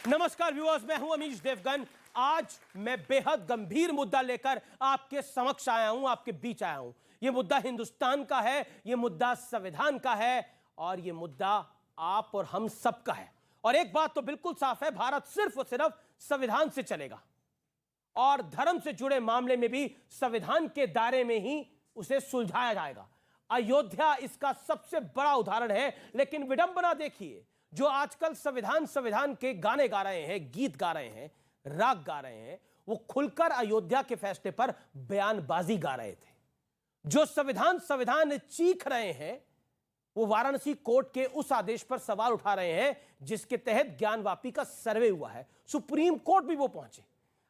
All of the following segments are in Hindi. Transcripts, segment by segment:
नमस्कार व्यूअर्स, मैं हूं अमीश देवगन। आज मैं बेहद गंभीर मुद्दा लेकर आपके समक्ष आया हूं, आपके बीच आया हूं। यह मुद्दा हिंदुस्तान का है, यह मुद्दा संविधान का है और यह मुद्दा आप और हम सब का है। और एक बात तो बिल्कुल साफ है, भारत सिर्फ और सिर्फ संविधान से चलेगा और धर्म से जुड़े मामले में भी संविधान के दायरे में ही उसे सुलझाया जाएगा। अयोध्या इसका सबसे बड़ा उदाहरण है। लेकिन विडंबना देखिए, जो आजकल संविधान के गाने गा रहे हैं, गीत गा रहे हैं, राग गा रहे हैं, वो खुलकर अयोध्या के फैसले पर बयानबाजी गा रहे थे। जो संविधान चीख रहे हैं, वो वाराणसी कोर्ट के उस आदेश पर सवाल उठा रहे हैं जिसके तहत ज्ञानवापी का सर्वे हुआ है। सुप्रीम कोर्ट भी वो पहुंचे।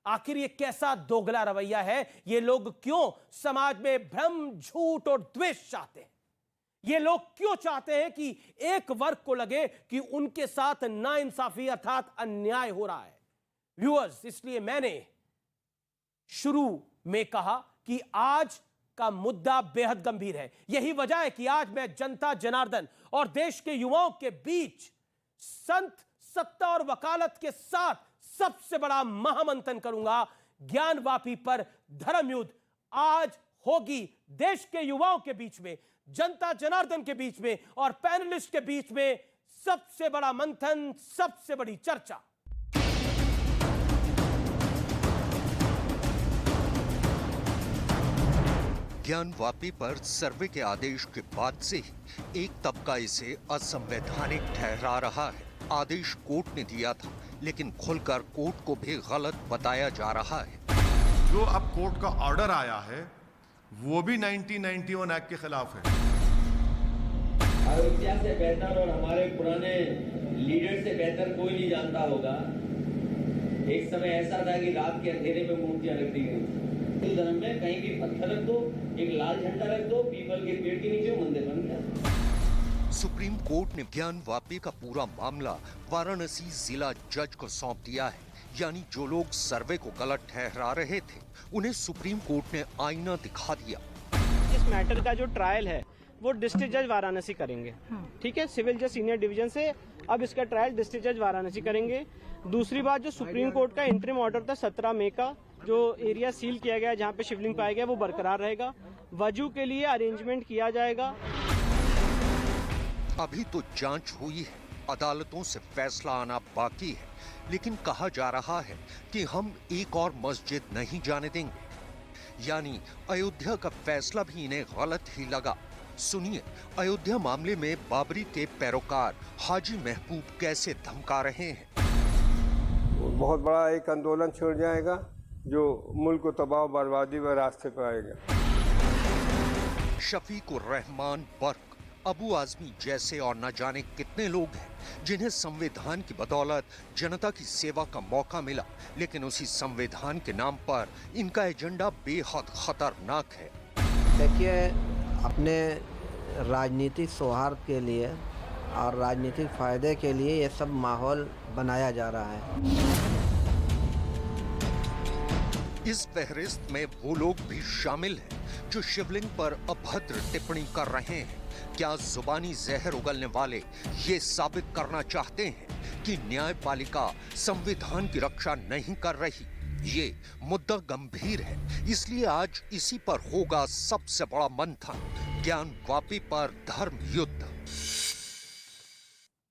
आखिर ये कैसा दोगला रवैया है? ये लोग क्यों समाज में भ्रम, झूठ और द्वेष चाहते हैं? ये लोग क्यों चाहते हैं कि एक वर्ग को लगे कि उनके साथ नाइंसाफी अर्थात अन्याय हो रहा है? व्यूअर्स, इसलिए मैंने शुरू में कहा कि आज का मुद्दा बेहद गंभीर है। यही वजह है कि आज मैं जनता जनार्दन और देश के युवाओं के बीच संत, सत्ता और वकालत के साथ सबसे बड़ा महामंथन करूंगा। ज्ञानवापी पर धर्म युद्ध आज होगी देश के युवाओं के बीच में, जनता जनार्दन के बीच में और पैनलिस्ट के बीच में सबसे बड़ा मंथन, सबसे बड़ी चर्चा। ज्ञानवापी पर सर्वे के आदेश के बाद से ही एक तबका इसे असंवैधानिक ठहरा रहा है। आदेश कोर्ट ने दिया था, लेकिन खुलकर कोर्ट को भी गलत बताया जा रहा है। जो अब कोर्ट का ऑर्डर आया है वो भी 1991 एक्ट के खिलाफ है। अयोध्या से बेहतर और हमारे पुराने लीडर से बेहतर कोई नहीं जानता होगा। एक समय ऐसा था कि रात के अंधेरे में मूर्तियां रख दी गई। हिंदू धर्म में कहीं भी पत्थर रख दो, एक लाल झंडा रख दो, पीपल के पेड़ के नीचे मंदिर बन गया। सुप्रीम कोर्ट ने ज्ञानवापी का पूरा मामला वाराणसी जिला जज को सौंप दिया है। यानी जो लोग सर्वे को गलत ठहरा रहे थे, उन्हें सुप्रीम कोर्ट ने आईना दिखा दिया। इस मैटर का जो ट्रायल है वो डिस्ट्रिक्ट जज वाराणसी करेंगे। ठीक है, सिविल जज सीनियर डिवीजन से अब इसका ट्रायल डिस्ट्रिक्ट जज वाराणसी करेंगे। दूसरी बात, जो सुप्रीम कोर्ट का इंटरिम ऑर्डर था 17 मई का, जो एरिया सील किया गया जहाँ पे शिवलिंग पाया गया, वो बरकरार रहेगा। वजू के लिए अरेंजमेंट किया जाएगा। अभी तो जांच हुई है, अदालतों से फैसला आना बाकी है, लेकिन कहा जा रहा है कि हम एक और मस्जिद नहीं जाने देंगे। यानी अयोध्या का फैसला भी इन्हें गलत ही लगा। सुनिए, अयोध्या मामले में बाबरी के पैरोकार हाजी महबूब कैसे धमका रहे हैं। बहुत बड़ा एक आंदोलन छिड़ जाएगा जो मुल्क को तबाह बर्बादी व रास्ते पर आएगा। शफीकुर रहमान बर्क, अबू आजमी जैसे और न जाने कितने लोग हैं जिन्हें संविधान की बदौलत जनता की सेवा का मौका मिला, लेकिन उसी संविधान के नाम पर इनका एजेंडा बेहद खतरनाक है। देखिए, अपने राजनीतिक सौहार्द के लिए और राजनीतिक फायदे के लिए ये सब माहौल बनाया जा रहा है। इस फहरिस्त में वो लोग भी शामिल हैं जो शिवलिंग पर अभद्र टिप्पणी कर रहे हैं। क्या जुबानी जहर उगलने वाले ये साबित करना चाहते हैं कि न्यायपालिका संविधान की रक्षा नहीं कर रही? ये मुद्दा गंभीर है, इसलिए आज इसी पर होगा सबसे बड़ा मंथन, ज्ञानवापी पर धर्म युद्ध।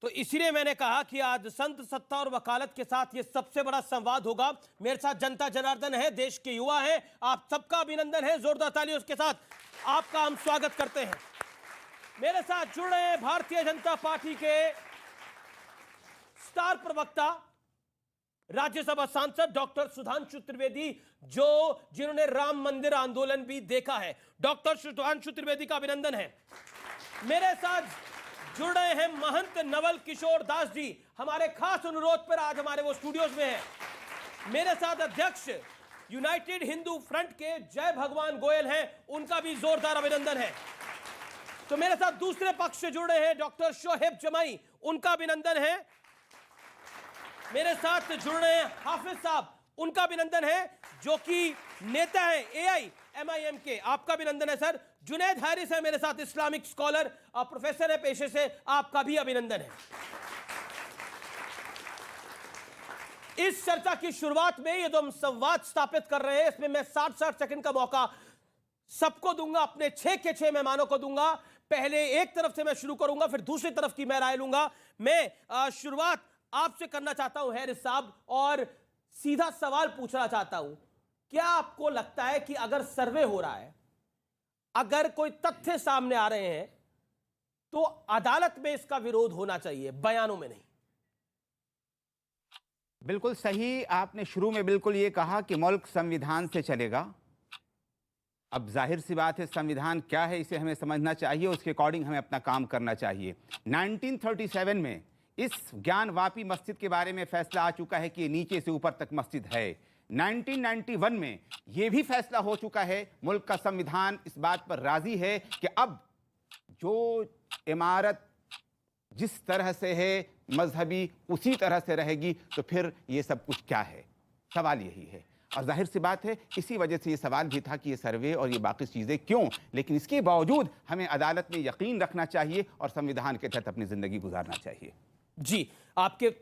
तो इसीलिए मैंने कहा कि आज संत, सत्ता और वकालत के साथ ये सबसे बड़ा संवाद होगा। मेरे साथ जनता जनार्दन है, देश के युवा हैं, आप सबका अभिनंदन है। जोरदार तालियों के साथ आपका हम स्वागत करते हैं। मेरे साथ जुड़ रहे हैं भारतीय जनता पार्टी के स्टार प्रवक्ता, राज्यसभा सांसद डॉक्टर सुधांशु त्रिवेदी, जिन्होंने राम मंदिर आंदोलन भी देखा है। डॉक्टर सुधांशु त्रिवेदी का अभिनंदन है। मेरे साथ जुड़ रहे हैं महंत नवल किशोर दास जी, हमारे खास अनुरोध पर आज हमारे वो स्टूडियोज में हैं। मेरे साथ अध्यक्ष यूनाइटेड हिंदू फ्रंट के जय भगवान गोयल हैं, उनका भी जोरदार अभिनंदन है। तो मेरे साथ दूसरे पक्ष से जुड़ रहे हैं डॉक्टर शोहेब जमाई, उनका अभिनंदन है। मेरे साथ जुड़ रहे हैं हाफिज साहब, उनका अभिनंदन है, जो कि नेता है AIMIM के, आपका अभिनंदन है सर। जुनैद हारिस है मेरे साथ, इस्लामिक स्कॉलर, प्रोफेसर है पेशे से, आपका भी अभिनंदन है। इस चर्चा की शुरुआत में ये जो हम संवाद स्थापित कर रहे हैं, इसमें मैं 60-60 सेकंड का मौका सबको दूंगा, अपने 6 के 6 मेहमानों को दूंगा। पहले एक तरफ से मैं शुरू करूंगा, फिर दूसरी तरफ की मैं राय लूंगा। मैं शुरुआत आपसे करना चाहता हूं हैरिस साहब, और सीधा सवाल पूछना चाहता हूं, क्या आपको लगता है कि अगर सर्वे हो रहा है, अगर कोई तथ्य सामने आ रहे हैं, तो अदालत में इसका विरोध होना चाहिए, बयानों में नहीं? बिल्कुल सही, आपने शुरू में बिल्कुल ये कहा कि मुल्क संविधान से चलेगा। अब जाहिर सी बात है, संविधान क्या है इसे हमें समझना चाहिए, उसके अकॉर्डिंग हमें अपना काम करना चाहिए। 1937 में इस ज्ञानवापी मस्जिद के बारे में फैसला आ चुका है कि ये नीचे से ऊपर तक मस्जिद है। 1991 में ये भी फैसला हो चुका है, मुल्क का संविधान इस बात पर राजी है कि अब जो इमारत जिस तरह से है मजहबी उसी तरह से रहेगी, तो फिर ये सब कुछ क्या है? सवाल यही है। और जाहिर सी बात है, इसी वजह से ये सवाल भी था कि ये सर्वे और ये बाकी चीज़ें क्यों, लेकिन इसके बावजूद हमें अदालत में यकीन रखना चाहिए और संविधान के तहत अपनी ज़िंदगी गुजारना चाहिए। जी, आपके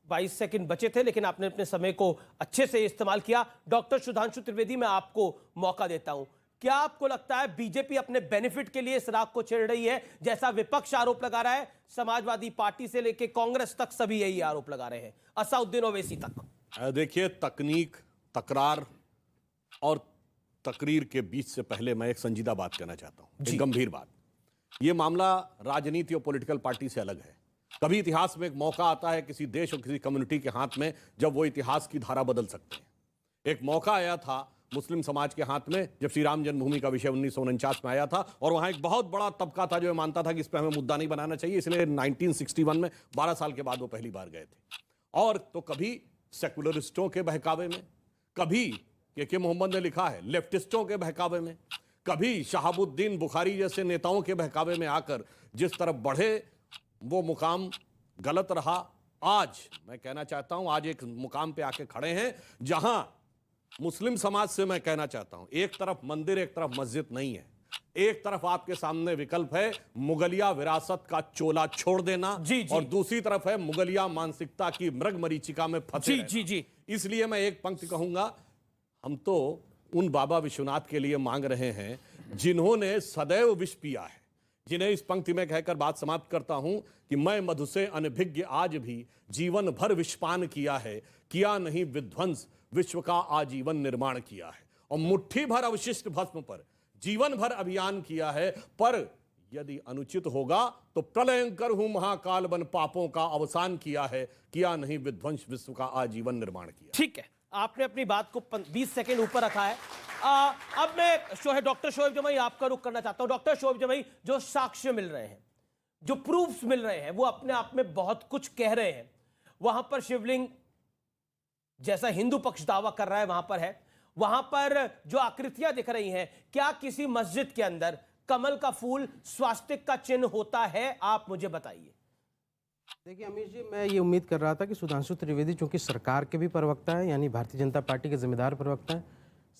22 सेकंड बचे थे, लेकिन आपने अपने समय को अच्छे से इस्तेमाल किया। डॉक्टर सुधांशु त्रिवेदी, मैं आपको मौका देता हूं। क्या आपको लगता है बीजेपी अपने बेनिफिट के लिए इस राग को छेड़ रही है, जैसा विपक्ष आरोप लगा रहा है? समाजवादी पार्टी से लेकर कांग्रेस तक सभी यही आरोप लगा रहे हैं, असाउद्दीन ओवैसी तक। देखिए, तकनीक, तकरार और तकरीर के बीच से पहले मैं एक संजीदा बात कहना चाहता हूं, एक गंभीर बात। यह मामला राजनीति और पॉलिटिकल पार्टी से अलग है। कभी इतिहास में एक मौका आता है किसी देश और किसी कम्युनिटी के हाथ में, जब वो इतिहास की धारा बदल सकते हैं। एक मौका आया था मुस्लिम समाज के हाथ में, जब श्री राम जन्मभूमि का विषय 1949 में आया था, और वहां एक बहुत बड़ा तबका था जो मानता था कि इस पर हमें मुद्दा नहीं बनाना चाहिए, इसलिए 1961 में 12 साल के बाद वो पहली बार गए थे। और तो कभी सेकुलरिस्टों के बहकावे में, कभी के मोहम्मद ने लिखा है लेफ्टिस्टों के बहकावे में, कभी शहाबुद्दीन बुखारी जैसे नेताओं के बहकावे में आकर जिस तरफ बढ़े वो मुकाम गलत रहा। आज मैं कहना चाहता हूं, आज एक मुकाम पे आके खड़े हैं जहां मुस्लिम समाज से मैं कहना चाहता हूं, एक तरफ मंदिर एक तरफ मस्जिद नहीं है, एक तरफ आपके सामने विकल्प है मुगलिया विरासत का चोला छोड़ देना, और दूसरी तरफ है मुगलिया मानसिकता की मृग मरीचिका में फंसे रहना। इसलिए मैं एक पंक्ति कहूंगा, हम तो उन बाबा विश्वनाथ के लिए मांग रहे हैं जिन्होंने सदैव विष पिया है, जिन्हें इस पंक्ति में कहकर बात समाप्त करता हूं कि मैं मधु से अनभिज्ञ आज भी जीवन भर विषपान किया है, किया नहीं विध्वंस विश्व का आजीवन निर्माण किया है, और मुट्ठी भर अवशिष्ट भस्म पर जीवन भर अभियान किया है, पर यदि अनुचित होगा तो प्रलयंकर हूं महाकाल बन पापों का अवसान किया है, किया नहीं विध्वंस विश्व का आजीवन निर्माण किया। ठीक है, आपने अपनी बात को 20 सेकंड ऊपर रखा है। अब मैं डॉक्टर शोएब जमाई आपका रुख करना चाहता हूं। डॉक्टर शोएब जमाई, जो साक्ष्य मिल रहे हैं, जो प्रूफ्स मिल रहे हैं, वो अपने आप में बहुत कुछ कह रहे हैं। वहां पर शिवलिंग जैसा हिंदू पक्ष दावा कर रहा है वहां पर है, वहां पर जो आकृतियां दिख रही हैं, क्या किसी मस्जिद के अंदर कमल का फूल स्वास्तिक का चिन्ह होता है? आप मुझे बताइए। देखिए अमीर जी, मैं ये उम्मीद कर रहा था कि सुधांशु त्रिवेदी चूंकि सरकार के भी प्रवक्ता है, यानी भारतीय जनता पार्टी के जिम्मेदार प्रवक्ता है,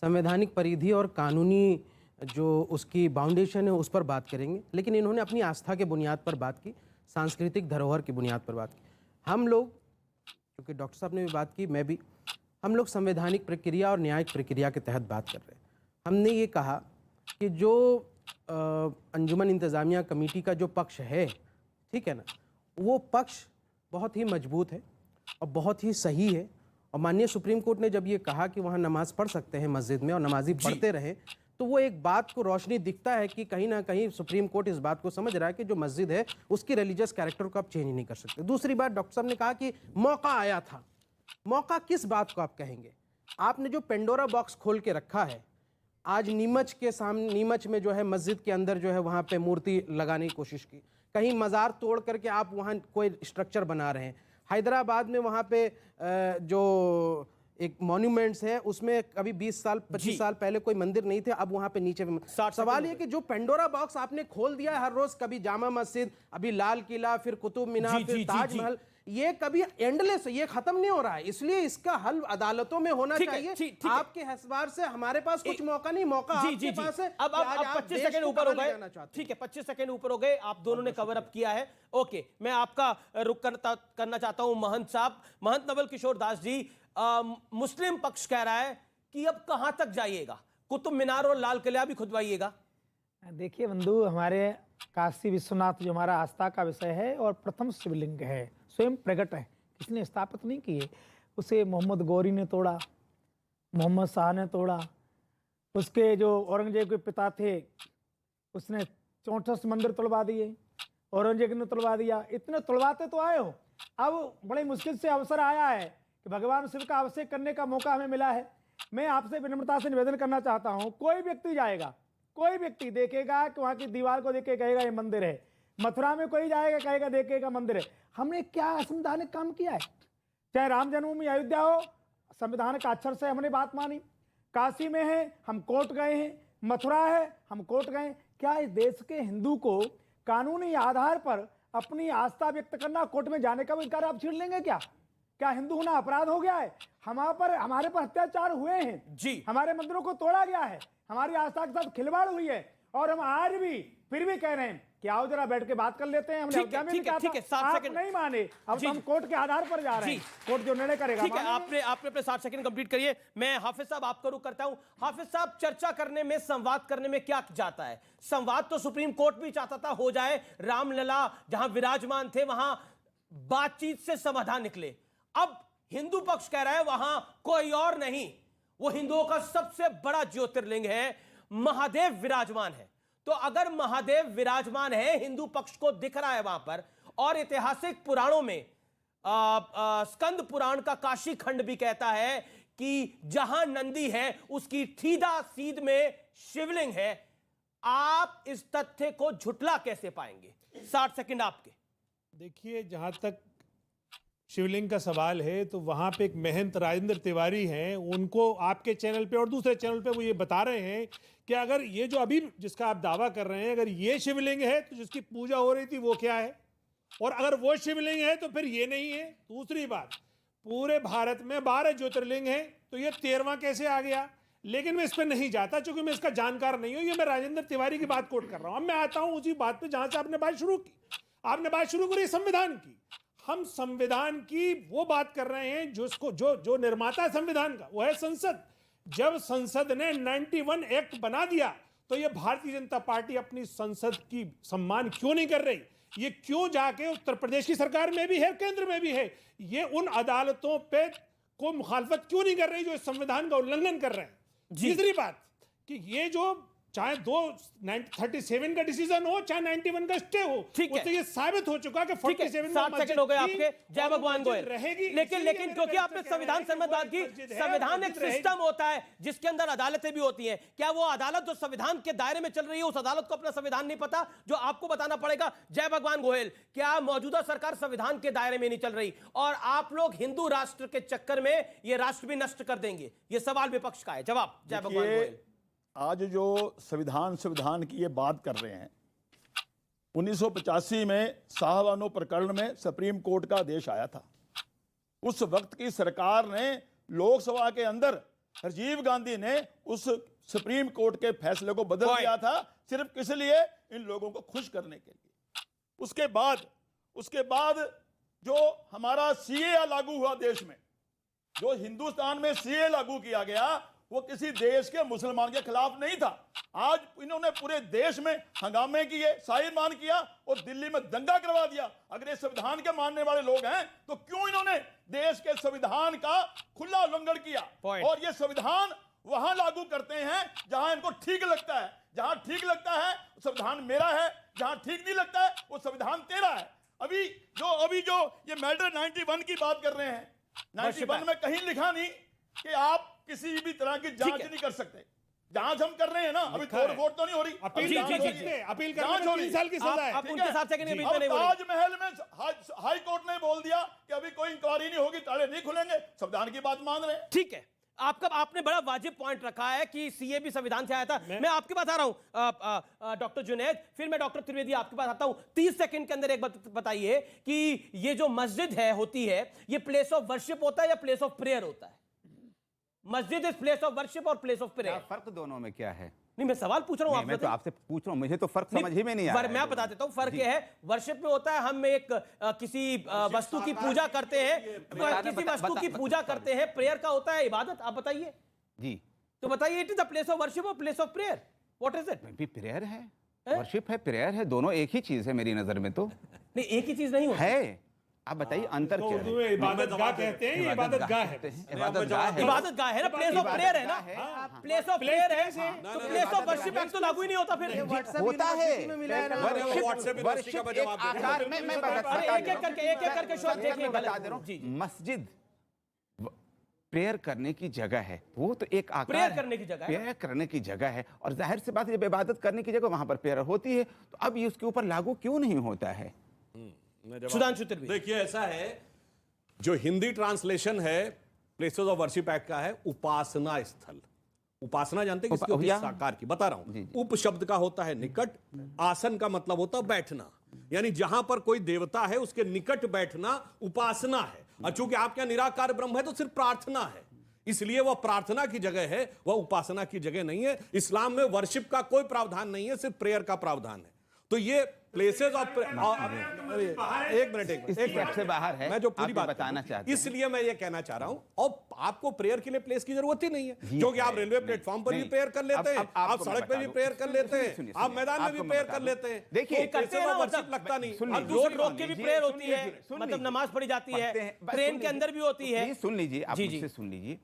संवैधानिक परिधि और कानूनी जो उसकी बाउंडेशन है उस पर बात करेंगे, लेकिन इन्होंने अपनी आस्था के बुनियाद पर बात की, सांस्कृतिक धरोहर की बुनियाद पर बात की। हम लोग, क्योंकि डॉक्टर साहब ने भी बात की, मैं भी, हम लोग संवैधानिक प्रक्रिया और न्यायिक प्रक्रिया के तहत बात कर रहे हैं। हमने ये कहा कि जो अंजुमन इंतज़ामिया कमेटी का जो पक्ष है, ठीक है ना, वो पक्ष बहुत ही मजबूत है और बहुत ही सही है। और माननीय सुप्रीम कोर्ट ने जब ये कहा कि वहाँ नमाज पढ़ सकते हैं मस्जिद में और नमाजी पढ़ते रहे, तो वो एक बात को रोशनी दिखता है कि कहीं ना कहीं सुप्रीम कोर्ट इस बात को समझ रहा है कि जो मस्जिद है उसकी रिलीजियस कैरेक्टर को आप चेंज नहीं कर सकते। दूसरी बात, डॉक्टर साहब ने कहा कि मौका आया था। मौका किस बात को आप कहेंगे? आपने जो पेंडोरा बॉक्स खोल के रखा है, आज नीमच के सामने, नीमच में जो है मस्जिद के अंदर जो है वहाँ पे मूर्ति लगाने की कोशिश की, कहीं मज़ार तोड़ करके आप वहाँ कोई स्ट्रक्चर बना रहे हैं। हैदराबाद में वहाँ पे जो एक मॉन्यूमेंट्स है उसमें कभी 20 साल 25 साल पहले कोई मंदिर नहीं थे, अब वहाँ पे नीचे सवाल ये कि जो पेंडोरा बॉक्स आपने खोल दिया है हर रोज, कभी जामा मस्जिद, अभी लाल किला, फिर कुतुब मीनार, फिर ताजमहल, ये कभी एंडलेस है, ये खत्म नहीं हो रहा है, इसलिए इसका हल अदालतों में होना ठीक है, चाहिए। ठीक है। आपके एतबार से हमारे पास कुछ मौका नहीं, मौका जी आपके जी जी पास है। अब कि आज आप 25 देश सेकंड को ऊपर हो कहाँ ले गए, जाना चाहते हैं। ठीक है 25 सेकंड ऊपर हो गए, आप दोनों ने कवर अप किया है। ओके, मैं आपका रुख करना चाहता हूं महंत साहब, महंत नवल किशोर दास जी। मुस्लिम पक्ष कह रहा है कि अब कहां तक जाइएगा, कुतुब मीनार और लाल किला भी खुदवाइएगा। देखिए बंधु, हमारे काशी विश्वनाथ जो हमारा आस्था का विषय है और प्रथम शिवलिंग है, स्वयं प्रकट है, किसी ने स्थापित नहीं किए। उसे मोहम्मद गौरी ने तोड़ा, मोहम्मद शाह ने तोड़ा, उसके जो औरंगजेब के पिता थे उसने 64 मंदिर तोड़वा दिए, औरंगजेब ने तोड़वा दिया। इतने तोड़वाते तो आए हो, अब बड़ी मुश्किल से अवसर आया है कि भगवान शिव का अभिषेक करने का मौका हमें मिला है। मैं आपसे विनम्रता से निवेदन करना चाहता हूँ, कोई व्यक्ति जाएगा, कोई व्यक्ति देखेगा कि वहाँ की दीवार को देख के कहेगा ये मंदिर है, मथुरा में कोई जाएगा कहेगा देखेगा मंदिर है। हमने क्या असंवैधानिक काम किया है? चाहे राम जन्मभूमि अयोध्या हो, संविधान का अक्षर से हमने बात मानी। काशी में है, हम कोर्ट गए हैं, मथुरा है, हम कोर्ट गए। क्या इस देश के हिंदू को कानूनी आधार पर अपनी आस्था व्यक्त करना, कोर्ट में जाने का भी अधिकार आप छीन लेंगे क्या? क्या हिंदू होना अपराध हो गया है? हमारे पर अत्याचार हुए हैं जी, हमारे मंदिरों को तोड़ा गया है, हमारी आस्था के साथ खिलवाड़ हुई है, और हम आज भी फिर भी कह रहे हैं कि आओ जरा बैठ के बात कर लेते हैं। हमने अयोध्या में भी कहा था, आप नहीं माने, अब हम कोर्ट के आधार पर जा रहे हैं, कोर्ट जो निर्णय करेगा। ठीक है, आपने अपने 60 सेकंड कंप्लीट करिए। मैं हाफिज साहब आपका रुख करता हूं। हाफिज साहब, चर्चा करने में, संवाद करने में क्या जाता है? संवाद तो सुप्रीम कोर्ट भी चाहता था हो जाए, रामलला जहां विराजमान थे वहां बातचीत से समाधान निकले। अब हिंदू पक्ष कह रहा है वहां कोई और नहीं, वो हिंदुओं का सबसे बड़ा ज्योतिर्लिंग है, महादेव विराजमान है। तो अगर महादेव विराजमान है, हिंदू पक्ष को दिख रहा है वहां पर, और ऐतिहासिक पुराणों में स्कंद पुराण का काशी खंड भी कहता है कि जहां नंदी है उसकी ठीदा सीध में शिवलिंग है, आप इस तथ्य को झुटला कैसे पाएंगे? 60 सेकंड आपके। देखिए, जहां तक शिवलिंग का सवाल है तो वहां पे एक महंत राजेंद्र तिवारी हैं, उनको आपके चैनल पे और दूसरे चैनल पे वो ये बता रहे हैं कि अगर ये जो अभी जिसका आप दावा कर रहे हैं, अगर ये शिवलिंग है तो जिसकी पूजा हो रही थी वो क्या है, और अगर वो शिवलिंग है तो फिर ये नहीं है। दूसरी बात, पूरे भारत में 12 ज्योतिर्लिंग है, तो ये 13वां कैसे आ गया? लेकिन मैं इस पर नहीं जाता क्योंकि मैं इसका जानकार नहीं हूं। ये मैं राजेंद्र तिवारी की बात कोट कर रहा हूं। अब मैं आता हूं उसी बात पे जहां से आपने बात शुरू की। आपने बात शुरू करी संविधान की। हम संविधान की वो बात कर रहे हैं जिसको जो निर्माता है संविधान का, वो है संसद। जब संसद ने 91 एक्ट बना दिया तो ये भारतीय जनता पार्टी अपनी संसद की सम्मान क्यों नहीं कर रही? ये क्यों जाके उत्तर प्रदेश की सरकार में भी है, केंद्र में भी है, ये उन अदालतों पे को मुखालफत क्यों नहीं कर रही जो इस संविधान का उल्लंघन कर रहे हैं? तीसरी बात कि ये जो चाहे 37 का डिसीजन हो, चाहे 91 का स्टे हो, उससे ये साबित हो चुका कि 47 7 सेकंड हो गए आपके। जय भगवान गोयल रहेगी। लेकिन क्योंकि आपने संविधान संबंध बात की, संविधान एक सिस्टम होता है जिसके अंदर अदालतें भी होती हैं। क्या वो अदालत जो संविधान के दायरे में चल रही है, उस अदालत को अपना संविधान नहीं पता जो आपको बताना पड़ेगा? जय भगवान गोयल, क्या मौजूदा सरकार संविधान के दायरे में नहीं चल रही और आप लोग हिंदू राष्ट्र के चक्कर में ये राष्ट्र भी नष्ट कर देंगे? ये सवाल विपक्ष का है। जवाब जय भगवान गोयल। आज जो संविधान की ये बात कर रहे हैं, 1985 में शाहबानो प्रकरण में सुप्रीम कोर्ट का आदेश आया था। उस वक्त की सरकार ने लोकसभा के अंदर राजीव गांधी ने उस सुप्रीम कोर्ट के फैसले को बदल दिया था, सिर्फ किस लिए? इन लोगों को खुश करने के लिए। उसके बाद जो हमारा सीए लागू हुआ देश में, जो हिंदुस्तान में सीए लागू किया गया, वो किसी देश के मुसलमान के खिलाफ नहीं था। आज इन्होंने पूरे देश में हंगामे किए, शाहीमान किया और दिल्ली में दंगा करवा दिया। अगर ये संविधान के मानने वाले लोग हैं तो क्यों इन्होंने देश के संविधान का खुला उल्लंघन किया? और ये संविधान वहां लागू करते हैं जहां इनको ठीक लगता है। जहां ठीक लगता है संविधान मेरा है, जहां ठीक नहीं लगता है वो संविधान तेरा है। अभी जो ये मैटर 91 की बात कर रहे हैं, 91 में कहीं लिखा नहीं कि आप किसी भी तरह की जांच नहीं कर सकते। जांच हम कर रहे हैं ना, अभी तोड़ फोड़ तो नहीं हो रही। अपील करने में 3 साल की सजा है। ताजमहल में हाई कोर्ट ने बोल दिया कि अभी कोई इंक्वायरी नहीं होगी, ताले नहीं खुलेंगे। संविधान की बात मान रहे हैं। ठीक है, आपने बड़ा वाजिब पॉइंट रखा है कि सीए भी संविधान से आया था। मैं आपके पास आ रहा हूं डॉक्टर जुनैद, फिर मैं डॉक्टर त्रिवेदी आपके पास आता हूं। 30 सेकंड के अंदर एक बात बताइए कि ये जो मस्जिद है होती है, ये प्लेस ऑफ वर्शिप होता है या प्लेस ऑफ प्रेयर होता है? मस्जिद इज प्लेस ऑफ वर्शिप और प्लेस ऑफ प्रेयर। फर्क दोनों में क्या है? नहीं, मैं सवाल पूछ रहा हूं, मैं तो आपसे पूछ रहा हूं, मुझे तो फर्क समझ ही में नहीं आ रहा है। मैं बता देता हूं फर्क ये है, वर्शिप में होता है हम एक किसी वस्तु की पूजा करते हैं, किसी वस्तु की पूजा करते हैं। प्रेयर का होता है इबादत। आप बताइए जी, तो बताइए, it is the place of worship और place of prayer, what is it? भी प्रेयर है, वर्शिप है, प्रेयर है, दोनों एक ही चीज है मेरी नजर में। तो नहीं, एक ही चीज नहीं होती है। आप बताइए अंतर क्या है? इबादतगाह कहते हैं, ये इबादतगाह है। इबादतगाह है ना, प्लेस ऑफ प्रेयर है ना, प्लेस ऑफ प्रेयर है, तो प्लेस ऑफ वर्शिप एक्ट तो लागू ही नहीं होता फिर। होता है एक एक करके शो देखिए, बता दे रहा हूं, मस्जिद प्रेयर करने की जगह है, वो तो एक आकार प्रेयर करने की जगह है, प्रेयर करने की जगह है, और जाहिर सी बात है जब इबादत करने की जगह वहां पर प्रेयर होती है, तो अब ये उसके ऊपर लागू क्यों नहीं होता है? सुधांशु त्रिवेदी, देखिए ऐसा है, जो हिंदी ट्रांसलेशन है प्लेसेस ऑफ वर्शिप एक्ट का है उपासना स्थल। उपासना जानते हैं किसकी होती है? साकार की। बता रहा हूं, उप शब्द का होता है निकट, आसन का मतलब होता है बैठना, यानी जहां पर कोई देवता है उसके निकट बैठना उपासना है। और चूंकि आपके यहां निराकार ब्रह्म है तो सिर्फ प्रार्थना है, इसलिए वह प्रार्थना की जगह है, वह उपासना की जगह नहीं है। इस्लाम में वर्शिप का कोई प्रावधान नहीं है, सिर्फ प्रेयर का प्रावधान है। तो ये प्लेसेस ऑफ एक मिनट से बाहर है, मैं जो पूरी बात बताना चाहता हूं, इसलिए मैं ये कहना चाह रहा हूं, और आपको प्रेयर के लिए प्लेस की जरूरत ही नहीं है, क्योंकि आप रेलवे प्लेटफॉर्म पर भी प्रेयर कर लेते हैं, आप सड़क पर भी प्रेयर कर लेते हैं, आप मैदान में भी प्रेयर कर लेते हैं। देखिए लगता नहीं, रोड रोक के भी प्रेयर होती है, मतलब नमाज पढ़ी जाती है, ट्रेन के अंदर भी होती है। सुन लीजिए, आप मुझसे सुन लीजिए।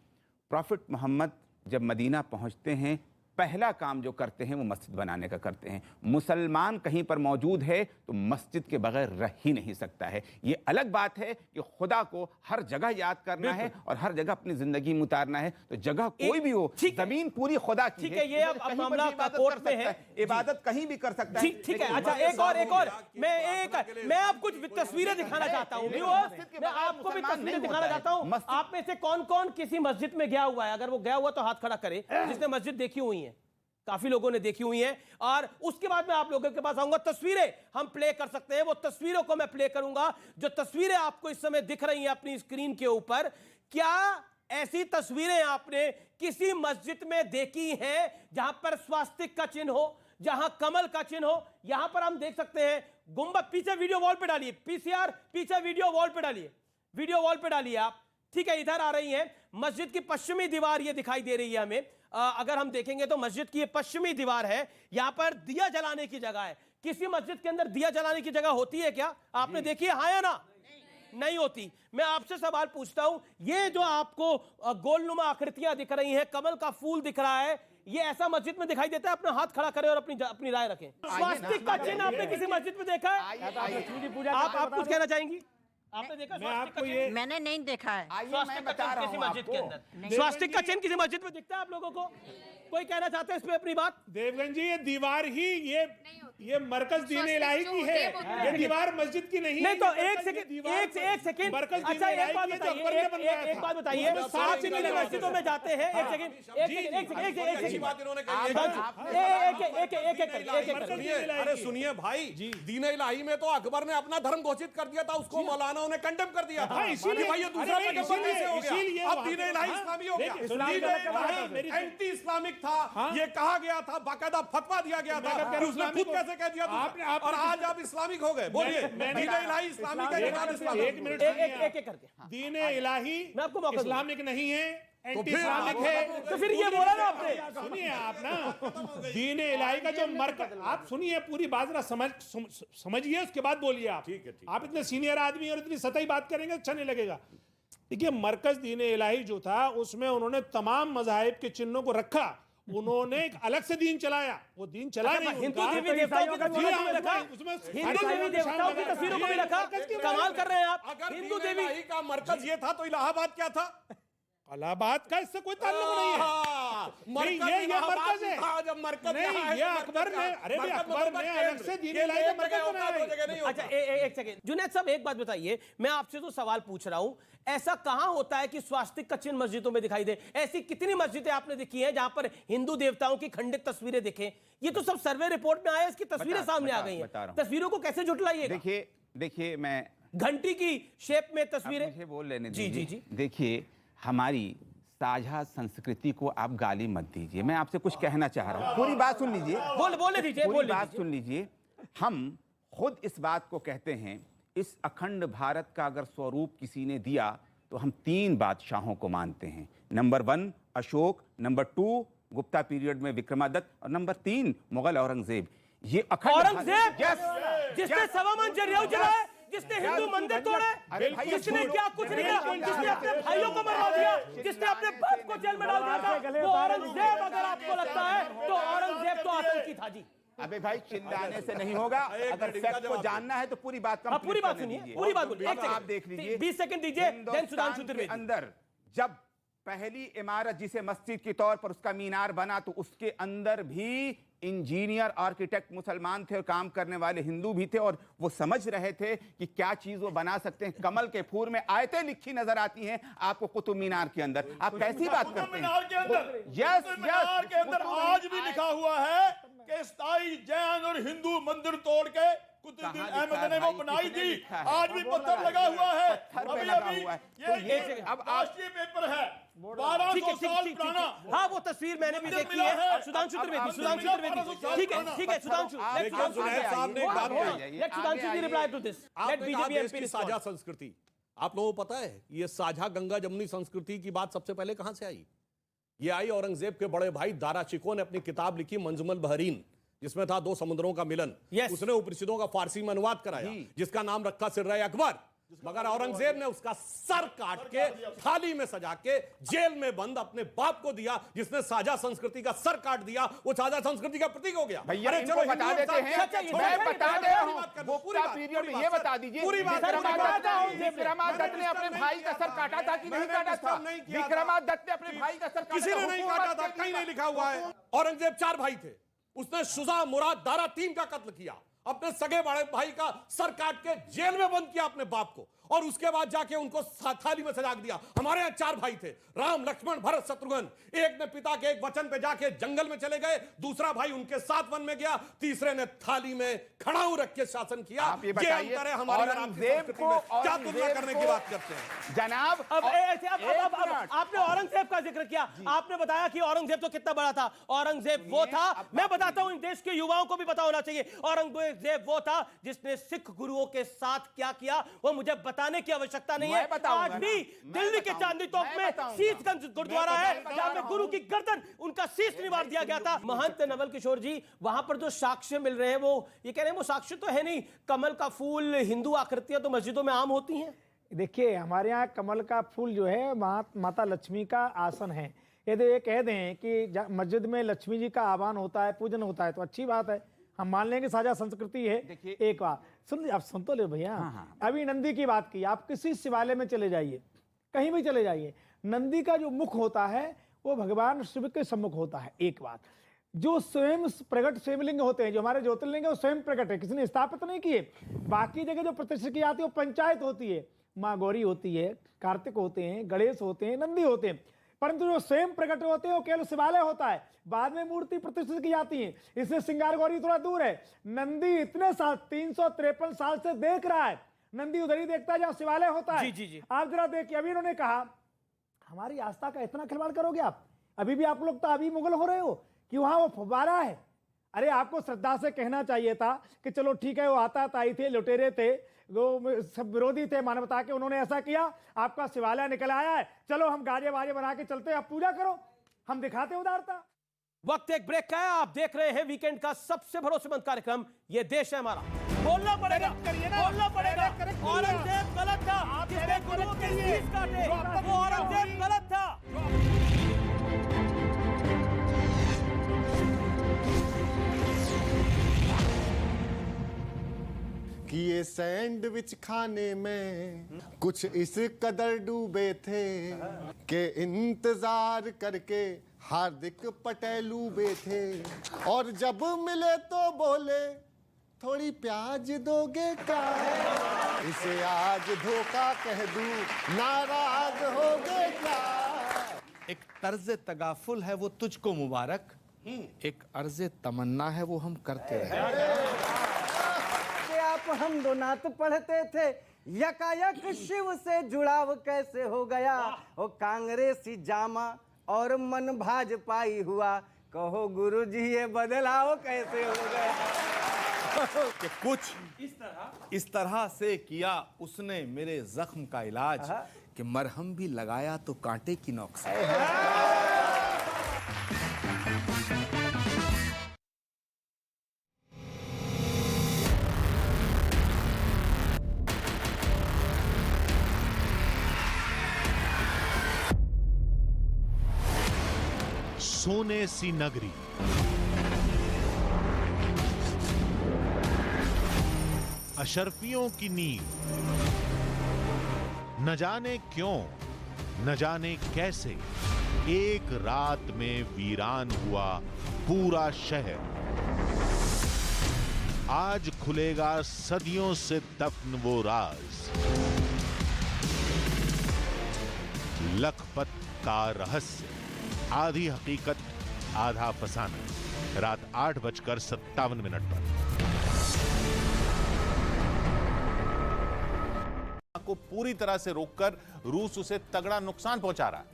प्रॉफिट मोहम्मद जब मदीना पहुंचते हैं, पहला काम जो करते हैं वो मस्जिद बनाने का करते हैं। मुसलमान कहीं पर मौजूद है तो मस्जिद के बगैर रह ही नहीं सकता है। ये अलग बात है कि खुदा को हर जगह याद करना है और हर जगह अपनी जिंदगी में उतारना है, तो जगह कोई भी हो, जमीन पूरी खुदा की है। ये अब मामला कोर्ट में है, इबादत कहीं भी कर सकता है। ठीक है, अच्छा एक और मैं आप कुछ तस्वीरें दिखाना चाहता हूँ, मैं आपको भी तस्वीरें दिखाना चाहता हूँ। आप में से कौन कौन किसी मस्जिद में गया हुआ है? अगर वो गया हुआ तो हाथ खड़ा करे, जिसने मस्जिद देखी हुई है। काफी लोगों ने देखी हुई हैं, और उसके बाद मैं आप लोगों के पास आऊंगा। तस्वीरें हम प्ले कर सकते हैं, वो तस्वीरों को मैं प्ले करूंगा जो तस्वीरें आपको इस समय दिख रही हैं अपनी स्क्रीन के ऊपर। क्या ऐसी तस्वीरें आपने किसी मस्जिद में देखी हैं जहां पर स्वास्तिक का चिन्ह हो, जहां कमल का चिन्ह हो? यहां पर हम देख सकते हैं गुंबद। पीछे वीडियो वॉल पे डालिए, पीसीआर पीछे वीडियो वॉल पे डालिए, वीडियो वॉल पे डालिए आप। ठीक है, इधर आ रही है मस्जिद की पश्चिमी दीवार, ये दिखाई दे रही है हमें। अगर हम देखेंगे तो मस्जिद की ये पश्चिमी दीवार है, यहां पर दिया जलाने की जगह है। किसी मस्जिद के अंदर दिया जलाने की जगह होती है क्या? आपने देखी है, हाँ या ना? नहीं होती। मैं आपसे सवाल पूछता हूं, ये जो आपको गोलनुमा आकृतियां दिख रही हैं, कमल का फूल दिख रहा है, ये ऐसा मस्जिद में दिखाई देता है? अपना हाथ खड़ा करें और अपनी राय रखें। स्वास्तिक का चिन्ह आपने किसी मस्जिद में देखा है? आप कुछ कहना चाहेंगी? आपने देखा? मैंने नहीं देखा है। स्वास्तिक का चिन्ह किसी मस्जिद के अंदर, स्वास्तिक का चिन्ह किसी मस्जिद में दिखता है आप लोगों को? कोई कहना चाहते हैं इस पे अपनी बात? देवगन जी, ये दीवार ही ये मरकज दीन इलाही की है, ये दीवार मस्जिद की नहीं। नहीं तो एक सेकंड अच्छा एक बात बताइए, आप कितनी मस्जिदों में जाते हैं? एक सेकंड, अरे सुनिए भाई, दीन इलाही में तो अकबर ने अपना धर्म घोषित कर दिया था, उसको मौलानाओं ने कंडेम कर दिया था। इसीलिए भाई ये दूसरा पैगंबर कैसे हो गया? अब दीन इलाही इस्लामी हो गया। दीन इलाही एंटी इस्लामिक था, ये कहा गया था, बाकायदा फतवा दिया गया था, उसने खुद कैसे कह दिया था, और आज आप इस्लामिक हो गए। बोलिए, दीन इलाही इस्लामिक है, एक मिनट, एक करके। दीन इलाही इस्लामिक नहीं है, एंटी इस्लामिक है। तो फिर ये बोला ना आपने? सुनिए आप ना, दीन इलाही का जो मरकज, आप सुनिए पूरी बात जरा समझिए, उसके बाद बोलिए आप। ठीक है। आप इतने सीनियर आदमी और इतनी सतही बात करेंगे अच्छा नहीं लगेगा। देखिए, मरकज दीन इलाही जो था उसमें उन्होंने तमाम मज़ाहिब के चिन्हों को रखा, उन्होंने एक अलग से दीन चलाया। वो दीन चला नहीं, हिंदू देवी देवताओं की तस्वीरों में रखा, हिंदू देवी देवताओं की तस्वीरों को भी रखा। कमाल कर रहे हैं आप। अगर हिंदू देवी का मरकज ये था तो इलाहाबाद क्या था? इलाहाबाद का इससे कोई ताल्लुक नहीं है। नहीं, ये मरकज है। नहीं, ये अकबर ने, अरे भाई अकबर ने अलग से दीन इलाही का मरकज बनाया। अच्छा एक सेकंड, जुनैद साहब एक बात बताइए, मैं आपसे तो सवाल पूछ रहा हूं, ऐसा कहां होता है कि स्वास्तिक का चिन्ह मस्जिदों में दिखाई दे? ऐसी कितनी मस्जिदें आपने देखी हैं जहां पर हिंदू देवताओं की खंडित तस्वीरें दिखें? ये तो सब सर्वे रिपोर्ट में आया, इसकी तस्वीरें सामने आ गई हैं। तस्वीरों को कैसे झुठलाइएगा? देखिए मैं घंटी की शेप में तस्वीरें। मुझे बोल लेने जी दीजिए। जी जी। देखिए हमारी साझा संस्कृति को आप गाली मत दीजिए। मैं आपसे कुछ कहना चाह रहा हूँ, पूरी बात सुन लीजिए। बोले दीजिए, पूरी बात सुन लीजिए। हम खुद इस बात को कहते हैं, इस अखंड भारत का अगर स्वरूप किसी ने दिया तो हम 3 बादशाहों को मानते हैं। Number 1 Ashok, number 2 Gupta period में विक्रमादित्य, और नंबर 3 मुगल औरंगजेब। ये अखंड औरंगजेब जिसने सवा मन जरिया जलाए, जिसने हिंदू मंदिर तोड़े, जिसने क्या कुछ नहीं किया, जिसने अपने भाइयों को मरवा दिया, जिसने अपने बाप को जेल में डाल दिया था, वो औरंगजेब अगर आपको लगता है तो औरंगजेब तो आतंकी था जी। अबे भाई चिल्लाने से नहीं होगा, अगर फैक्ट को जानना है तो पूरी बात पूरी बात सुनिए, पूरी बात बोलिए। आप देख लीजिए, 20 सेकंड दीजिए। देन सुधांशु त्रिवेदी। अंदर जब पहली इमारत जिसे मस्जिद के तौर पर उसका मीनार बना, तो उसके अंदर भी इंजीनियर आर्किटेक्ट मुसलमान थे और काम करने वाले हिंदू भी थे, और वो समझ रहे थे कि क्या चीज वो बना सकते हैं। कमल के फूल में आयतें लिखी नजर आती हैं आपको कुतुब मीनार के अंदर। आप कैसी बात करते हैं? मीनार के अंदर आज भी लिखा हुआ है कि स्थायी जैन और हिंदू मंदिर तोड़ के कुतुबुद्दीन अहमद ने वो बनाई थी। आज भी पत्थर लगा हुआ है। अभी ये अब राष्ट्रीय पेपर है, 1200 साल पुराना। हाँ, वो तस्वीर मैंने भी देखी है। सुधांशु त्रिवेदी, ठीक है सुधांशु। साझा संस्कृति, आप लोगों को पता है ये साझा गंगा जमुनी संस्कृति की बात सबसे पहले कहां से आई? ये आई औरंगजेब के बड़े भाई दारा चिको ने अपनी किताब लिखी मंजुमल बहरीन, जिसमें था 2 समुद्रों का मिलन। उसने उपनिषदों का फारसी में अनुवाद कराया, जिसका नाम रखा सिर्रा अकबर। मगर औरंगजेब ने उसका सर काट के थाली में सजा के जेल में बंद अपने बाप को दिया, जिसने साझा संस्कृति का सर काट दिया। वो साझा संस्कृति का प्रतीक हो गया। भैया इनको बता देते हैं, मैं बता दे रहा हूं, गुप्ता पीरियड में ये बता दीजिए, विक्रमादित्य ने अपने भाई का सर काटा था कि नहीं काटा था? विक्रमादित्य ने अपने भाई का सर किसी ने नहीं काटा था, कहीं नहीं लिखा हुआ है। औरंगजेब 4 भाई थे, उसने शुजा, मुराद, दारा 3 का कत्ल किया, अपने सगे बड़े भाई का सर काट के जेल में बंद किया अपने बाप को, और उसके बाद जाके उनको थाली में सजा दिया। हमारे यहाँ 4 भाई थे, राम, लक्ष्मण, भरत, शत्रुघ्न। एक ने पिता के एक वचन पे जाके जंगल में चले गए, दूसरा भाई उनके साथ वन में गया, तीसरे ने थाली में खड़ाऊ रख के शासन किया। आप ये बताइए, औरंगजेब को क्या तुलना करने की बात करते हैं जनाब? अब आपने औरंगजेब का जिक्र किया, आपने बताया कि औरंगजेब तो कितना बड़ा था। औरंगजेब वो था, मैं बताता हूं, इन देश के युवाओं को भी पता होना चाहिए, औरंगजेब वो था जिसने सिख गुरुओं के साथ क्या किया वो मुझे बताने की आवश्यकता नहीं है। आज भी दिल्ली के चांदनी चौक में शीशगंज गुरुद्वारा है, जहां पे गुरु की गर्दन, उनका शीश निवार दिया गया था। महंत नवल किशोर जी, वहां पर जो साक्ष्य मिल रहे हैं, वो ये कह रहे हैं वो साक्ष्य तो है नहीं। कमल का फूल, हिंदू आकृतियां तो मस्जिदों में आम होती हैं। देखिए हमारे यहाँ कमल का फूल जो है माता लक्ष्मी का आसन है। यदि ये कह दें कि मस्जिद में लक्ष्मी जी का आह्वान होता है, पूजन होता है, तो अच्छी बात है, हम मान लेंगे साझा संस्कृति है। एक बात सुन, आप सुन तो ले भैया। अभी नंदी की बात की, आप किसी शिवालय में चले जाइए, कहीं भी चले जाइए, नंदी का जो मुख होता है वो भगवान शिव के सम्मुख होता है। एक बात, जो स्वयं प्रकट शिवलिंग होते हैं, जो हमारे ज्योतिर्लिंग है, वो स्वयं प्रकट है, किसी ने स्थापित नहीं किए। बाकी जगह जो प्रतिष्ठित की जाती है वो पंचायत होती है, माँ गौरी होती है, कार्तिक होते हैं, गणेश होते हैं, नंदी होते हैं, परंतु जो स्वयं प्रकट होते हैं वो केवल शिवालय होता है, बाद में मूर्ति प्रतिष्ठित की जाती है। इससे सिंगार गौरी थोड़ा दूर है। नंदी इतने साल 353 साल से देख रहा है, नंदी उधर ही देखता है जहाँ शिवालय होता है। जी। आप जरा देखिए, अभी उन्होंने कहा हमारी आस्था का इतना खिलवाड़ करोगे आप? अभी भी आप लोग तो अभी मुगल हो रहे हो कि वहां वो फव्वारा है। अरे आपको श्रद्धा से कहना चाहिए था कि चलो ठीक है, वो आताताई थे, लुटेरे थे, वो सब विरोधी थे मानवता के, उन्होंने ऐसा किया, आपका शिवालय निकल आया है, चलो हम गाजे वाजे बना के चलते हैं, आप पूजा करो, हम दिखाते उदारता। वक्त एक ब्रेक का है, आप देख रहे हैं वीकेंड का सबसे भरोसेमंद कार्यक्रम ये देश है हमारा। बोलना पड़ेगा, बोलना पड़ेगा। औरंगजेब गलत था, जिसने गुरुओं के शीश काटे, वो औरंगजेब गलत था। कि ये सैंडविच खाने में कुछ इस कदर डूबे थे कि इंतजार करके हार्दिक पटेल डूबे थे, और जब मिले तो बोले थोड़ी प्याज दोगे क्या, इसे आज धोखा कह दूं नाराज होगे क्या। एक तर्ज तगाफुल है वो तुझको मुबारक, एक अर्ज तमन्ना है वो हम करते रहे। आप हम दो नात पढ़ते थे, यकायक शिव से जुड़ाव कैसे हो गया, वो कांग्रेसी जामा और मन भाजपाई हुआ, कहो गुरुजी ये बदलाव कैसे हो गया। कि कुछ इस तरह से किया उसने मेरे जख्म का इलाज कि मरहम भी लगाया तो कांटे की नोक से। सोने सी नगरी, अशरफियों की नींव, न जाने क्यों न जाने कैसे एक रात में वीरान हुआ पूरा शहर। आज खुलेगा सदियों से दफन वो राज, लखपत का रहस्य, आधी हकीकत आधा फसाना। रात 8:57 पर को पूरी तरह से रोककर रूस उसे तगड़ा नुकसान पहुंचा रहा है,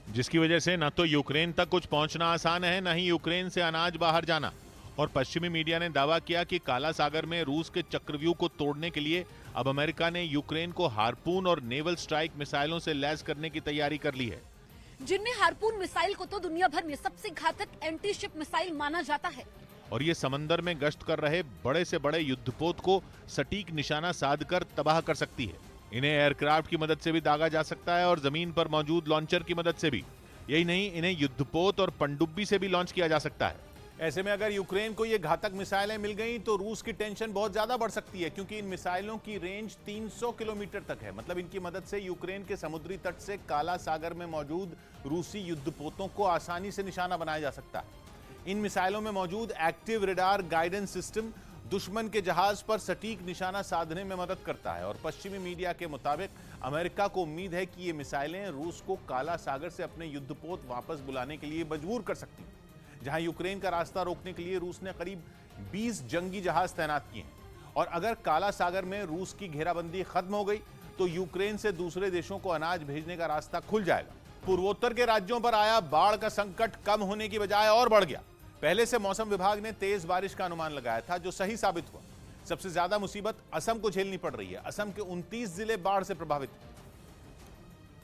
जिसकी वजह से न तो यूक्रेन तक कुछ पहुंचना आसान है, न ही यूक्रेन से अनाज बाहर जाना। और पश्चिमी मीडिया ने दावा किया कि काला सागर में रूस के चक्रव्यूह को तोड़ने के लिए अब अमेरिका ने यूक्रेन को हार्पून और नेवल स्ट्राइक मिसाइलों से लैस करने की तैयारी कर ली है, जिनमें हार्पून मिसाइल को तो दुनिया भर में सबसे घातक एंटी शिप मिसाइल माना जाता है। और ये समंदर में गश्त कर रहे बड़े से बड़े युद्धपोत को सटीक निशाना साधकर तबाह कर सकती है। इन्हें एयरक्राफ्ट की मदद से भी दागा जा सकता है और जमीन पर मौजूद लॉन्चर की मदद से भी। यही नहीं, इन्हें युद्धपोत और पनडुब्बी से भी लॉन्च किया जा सकता है। ऐसे में अगर यूक्रेन को ये घातक मिसाइलें मिल गई तो रूस की टेंशन बहुत ज्यादा बढ़ सकती है, क्योंकि इन मिसाइलों की रेंज 300 किलोमीटर तक है। मतलब इनकी मदद से यूक्रेन के समुद्री तट से काला सागर में मौजूद रूसी युद्धपोतों को आसानी से निशाना बनाया जा सकता है। इन मिसाइलों में मौजूद एक्टिव रेडार गाइडेंस सिस्टम दुश्मन के जहाज पर सटीक निशाना साधने में मदद करता है। और पश्चिमी मीडिया के मुताबिक अमेरिका को उम्मीद है कि ये मिसाइलें रूस को काला सागर से अपने युद्धपोत वापस बुलाने के लिए मजबूर कर सकती हैं। जहां यूक्रेन का रास्ता रोकने के लिए रूस ने करीब 20 जंगी जहाज तैनात किए हैं। और अगर काला सागर में रूस की घेराबंदी खत्म हो गई तो यूक्रेन से दूसरे देशों को अनाज भेजने का रास्ता खुल जाएगा। पूर्वोत्तर के राज्यों पर आया बाढ़ का संकट कम होने की बजाय और बढ़ गया। पहले से मौसम विभाग ने तेज बारिश का अनुमान लगाया था, जो सही साबित हुआ। सबसे ज्यादा मुसीबत असम को झेलनी पड़ रही है। असम के 29 जिले बाढ़ से प्रभावित हैं,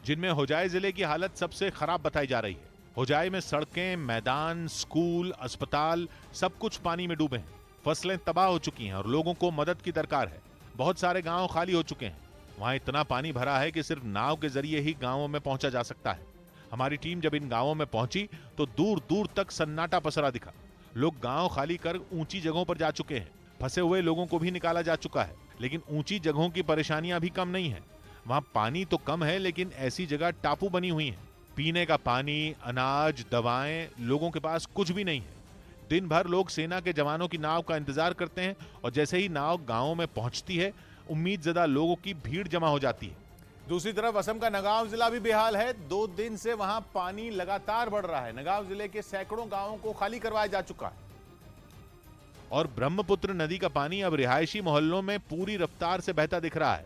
जिनमें होजाई जिले की हालत सबसे खराब बताई जा रही है। होजाई में सड़कें, मैदान, स्कूल, अस्पताल सब कुछ पानी में डूबे हैं। फसलें तबाह हो चुकी हैं और लोगों को मदद की दरकार है। बहुत सारे गांव खाली हो चुके हैं। वहां इतना पानी भरा है कि सिर्फ नाव के जरिए ही गांवों में पहुंचा जा सकता है। हमारी टीम जब इन गांवों में पहुंची तो दूर दूर तक सन्नाटा पसरा दिखा। लोग गांव खाली कर ऊंची जगहों पर जा चुके हैं। फंसे हुए लोगों को भी निकाला जा चुका है, लेकिन ऊंची जगहों की परेशानियां भी कम नहीं है। वहां पानी तो कम है, लेकिन ऐसी जगह टापू बनी हुई हैं। पीने का पानी, अनाज, दवाएं लोगों के पास कुछ भी नहीं है। दिन भर लोग सेना के जवानों की नाव का इंतजार करते हैं और जैसे ही नाव गांवों में पहुंचती है, उम्मीदजदा लोगों की भीड़ जमा हो जाती है। दूसरी तरफ असम का नगांव जिला भी बेहाल है। 2 दिन से वहां पानी लगातार बढ़ रहा है। नगांव जिले के सैकड़ों गांवों को खाली करवाया जा चुका है। और ब्रह्मपुत्र नदी का पानी अब रिहायशी मोहल्लों में पूरी रफ्तार से बहता दिख रहा है।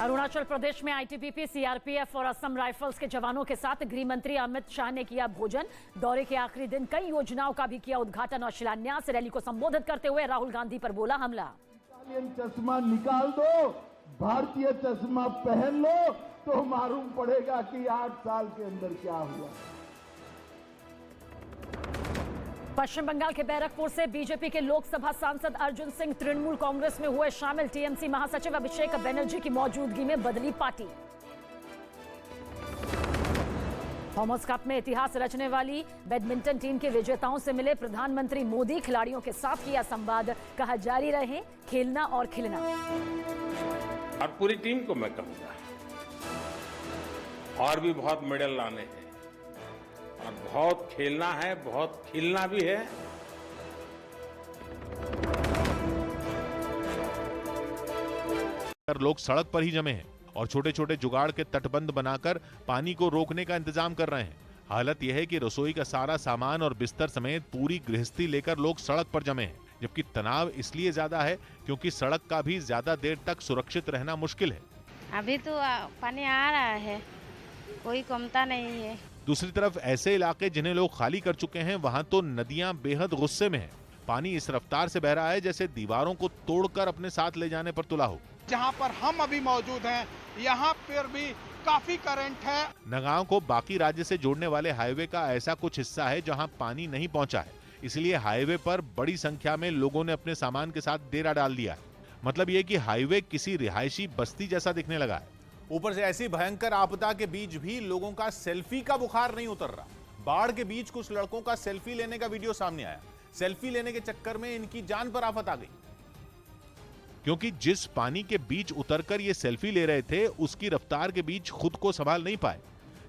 अरुणाचल प्रदेश में आईटीबीपी, सीआरपीएफ और असम राइफल्स के जवानों के साथ गृह मंत्री अमित शाह ने किया भोजन। दौरे के आखिरी दिन कई योजनाओं का भी किया उद्घाटन और शिलान्यास। रैली को संबोधित करते हुए राहुल गांधी पर बोला हमला। चश्मा निकाल दो, भारतीय चश्मा पहन लो तो मालूम पड़ेगा कि 8 साल के अंदर क्या हुआ। पश्चिम बंगाल के बैरकपुर से बीजेपी के लोकसभा सांसद अर्जुन सिंह तृणमूल कांग्रेस में हुए शामिल। टीएमसी महासचिव अभिषेक बनर्जी की मौजूदगी में बदली पार्टी। थॉमस कप में इतिहास रचने वाली बैडमिंटन टीम के विजेताओं से मिले प्रधानमंत्री मोदी। खिलाड़ियों के साथ किया संवाद, कहा जारी रहे खेलना और खिलना। और पूरी टीम को मैं कहूंगा और भी बहुत मेडल लाने हैं और बहुत खेलना है, बहुत खिलना भी है। लोग सड़क पर ही जमे हैं और छोटे छोटे जुगाड़ के तटबंध बनाकर पानी को रोकने का इंतजाम कर रहे हैं। हालत यह है कि रसोई का सारा सामान और बिस्तर समेत पूरी गृहस्थी लेकर लोग सड़क पर जमे हैं, जबकि तनाव इसलिए ज्यादा है क्योंकि सड़क का भी ज्यादा देर तक सुरक्षित रहना मुश्किल है। अभी तो पानी आ रहा है, कोई कमता नहीं है। दूसरी तरफ ऐसे इलाके जिन्हें लोग खाली कर चुके हैं, वहां तो नदियां बेहद गुस्से में हैं। पानी इस रफ्तार से बह रहा है जैसे दीवारों को तोड़कर अपने साथ ले जाने पर तुला हो। जहां पर हम अभी मौजूद हैं, यहाँ पर भी काफी करंट है। नगांव को बाकी राज्य से जोड़ने वाले हाईवे का ऐसा कुछ हिस्सा है जहां पानी नहीं पहुंचा है, इसलिए हाईवे पर बड़ी संख्या में लोगों ने अपने सामान के साथ डेरा डाल दिया है। मतलब ये कि हाईवे किसी रिहायशी बस्ती जैसा दिखने लगा है। ऊपर से ऐसी भयंकर आपदा के बीच भी लोगों का सेल्फी का बुखार नहीं उतर रहा। बाढ़ के बीच कुछ लड़कों का सेल्फी लेने का वीडियो सामने आया। सेल्फी लेने के चक्कर में इनकी जान पर आफत आ गई, क्योंकि जिस पानी के बीच उतरकर ये सेल्फी ले रहे थे उसकी रफ्तार के बीच खुद को संभाल नहीं पाए।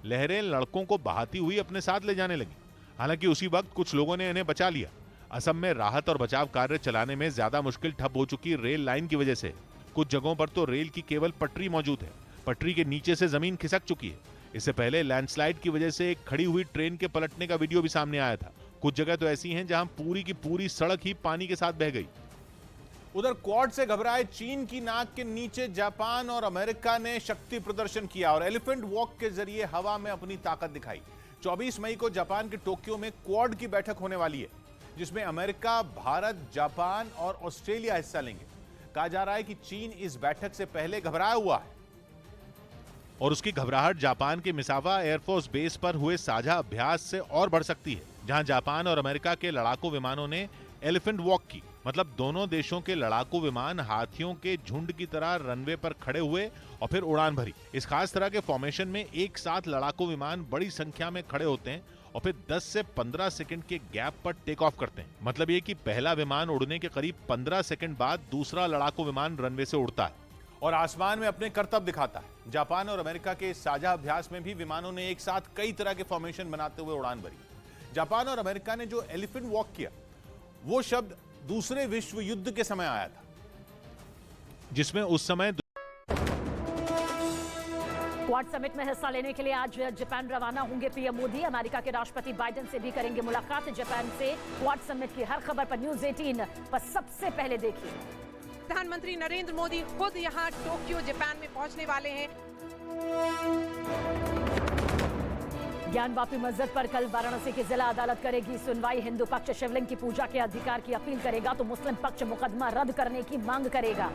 लहरें लड़कों को बहाती हुई अपने साथ ले जाने लगी। हालांकि उसी वक्त कुछ लोगों ने इन्हें बचा लिया। असम में राहत और बचाव कार्य चलाने में ज्यादा मुश्किल ठप हो चुकी रेल लाइन की वजह से। कुछ जगहों पर तो रेल की केवल पटरी मौजूद है, पटरी के नीचे से जमीन खिसक चुकी है। इससे पहले लैंडस्लाइड की वजह से एक खड़ी हुई ट्रेन के पलटने का वीडियो भी सामने आया था। कुछ जगह तो ऐसी हैं जहां पूरी की पूरी सड़क ही पानी के साथ बह गई। उधर क्वाड से घबराए चीन की नाक के नीचे जापान और अमेरिका ने शक्ति प्रदर्शन किया और एलिफेंट वॉक के जरिए हवा में अपनी ताकत दिखाई। 24 मई को जापान के टोक्यो में क्वाड की बैठक होने वाली है, जिसमें अमेरिका, भारत, जापान और ऑस्ट्रेलिया हिस्सा लेंगे। कहा जा रहा है कि चीन इस बैठक से पहले घबराया हुआ है और उसकी घबराहट जापान के मिसावा एयरफोर्स बेस पर हुए साझा अभ्यास से और बढ़ सकती है, जहां जापान और अमेरिका के लड़ाकू विमानों ने एलिफेंट वॉक की। मतलब दोनों देशों के लड़ाकू विमान हाथियों के झुंड की तरह रनवे पर खड़े हुए और फिर उड़ान भरी। इस खास तरह के फॉर्मेशन में एक साथ लड़ाकू विमान बड़ी संख्या में खड़े होते हैं और फिर 10 से 15 सेकंड के गैप पर टेक ऑफ करते हैं। मतलब ये कि पहला विमान उड़ने के करीब 15 सेकंड बाद दूसरा लड़ाकू विमान रनवे से उड़ता है और आसमान में अपने करतब दिखाता है। जापान और अमेरिका के इस साझा अभ्यास में भी विमानों ने एक साथ कई तरह के फॉर्मेशन बनाते हुए उड़ान भरी। जापान और अमेरिका ने जो एलिफेंट वॉक किया, वो शब्द दूसरे विश्व युद्ध के समय आया था, जिसमें उस समय क्वाड समिट में हिस्सा लेने के लिए आज जापान रवाना होंगे पीएम मोदी। अमेरिका के राष्ट्रपति बाइडेन से भी करेंगे मुलाकात। जापान से क्वाड समिट की हर खबर पर न्यूज़ 18 पर सबसे पहले देखिए। प्रधानमंत्री नरेंद्र मोदी खुद यहां टोक्यो जापान में पहुंचने वाले हैं। ज्ञानवापी मस्जिद पर कल वाराणसी की जिला अदालत करेगी सुनवाई। हिंदू पक्ष शिवलिंग की पूजा के अधिकार की अपील करेगा तो मुस्लिम पक्ष मुकदमा रद्द करने की मांग करेगा।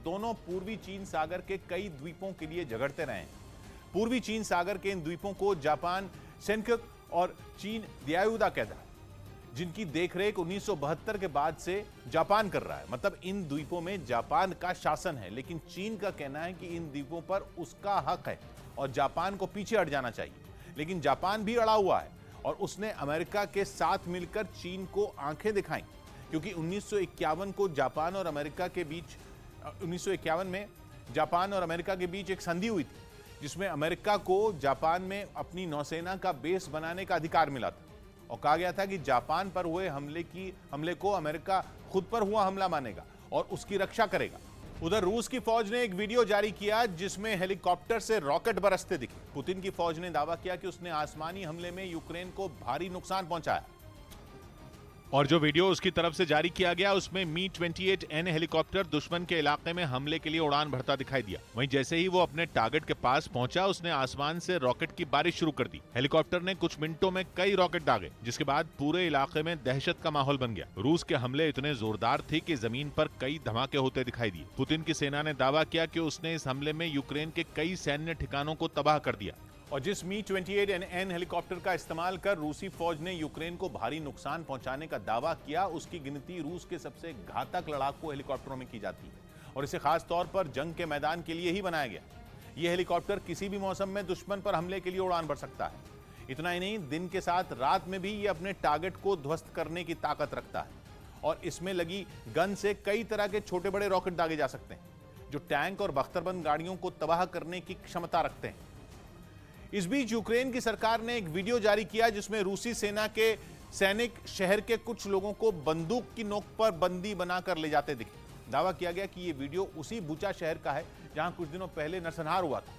दोनों पूर्वी चीन सागर के कई द्वीपों के लिए झगड़ते रहे हैं। पूर्वी चीन सागर के इन द्वीपों को जापान सेन्काकू और चीन दियायुदा कहता है, जिनकी देखरेख 1972 के बाद से जापान कर रहा है। मतलब इन द्वीपों में जापान का शासन है, लेकिन चीन का कहना है कि इन द्वीपों पर उसका हक है और जापान को पीछे हट जाना चाहिए। लेकिन जापान भी अड़ा हुआ है और उसने अमेरिका के साथ मिलकर चीन को आंखें दिखाई, क्योंकि 1951 को जापान और अमेरिका के बीच 1951 में जापान और अमेरिका के बीच एक संधि हुई थी, जिसमें अमेरिका को जापान में अपनी नौसेना का बेस बनाने का अधिकार मिला था और कहा गया था कि जापान पर हुए हमले को अमेरिका खुद पर हुआ हमला मानेगा और उसकी रक्षा करेगा। उधर रूस की फौज ने एक वीडियो जारी किया जिसमें हेलीकॉप्टर से रॉकेट बरसते दिखे। पुतिन की फौज ने दावा किया कि उसने आसमानी हमले में यूक्रेन को भारी नुकसान पहुंचाया और जो वीडियो उसकी तरफ से जारी किया गया उसमें मी-28N हेलीकॉप्टर दुश्मन के इलाके में हमले के लिए उड़ान भरता दिखाई दिया। वहीं जैसे ही वो अपने टारगेट के पास पहुंचा, उसने आसमान से रॉकेट की बारिश शुरू कर दी। हेलीकॉप्टर ने कुछ मिनटों में कई रॉकेट दागे, जिसके बाद पूरे इलाके में दहशत का माहौल बन गया। रूस के हमले इतने जोरदार थे कि जमीन पर कई धमाके होते दिखाई दिए। पुतिन की सेना ने दावा किया कि उसने इस हमले में यूक्रेन के कई सैन्य ठिकानों को तबाह कर दिया और जिस Mi-28NN हेलीकॉप्टर का इस्तेमाल कर रूसी फौज ने यूक्रेन को भारी नुकसान पहुंचाने का दावा किया, उसकी गिनती रूस के सबसे घातक लड़ाकू हेलीकॉप्टरों में की जाती है और इसे खास तौर पर जंग के मैदान के लिए ही बनाया गया। यह हेलीकॉप्टर किसी भी मौसम में दुश्मन पर हमले के लिए उड़ान भर सकता है। इतना ही नहीं, दिन के साथ रात में भी ये अपने टारगेट को ध्वस्त करने की ताकत रखता है और इसमें लगी गन से कई तरह के छोटे बड़े रॉकेट दागे जा सकते हैं जो टैंक और बख्तरबंद गाड़ियों को तबाह करने की क्षमता रखते हैं। इस बीच यूक्रेन की सरकार ने एक वीडियो जारी किया जिसमें रूसी सेना के सैनिक शहर के कुछ लोगों को बंदूक की नोक पर बंदी बनाकर ले जाते दिखे। दावा किया गया कि यह वीडियो उसी बुचा शहर का है जहां कुछ दिनों पहले नरसंहार हुआ था।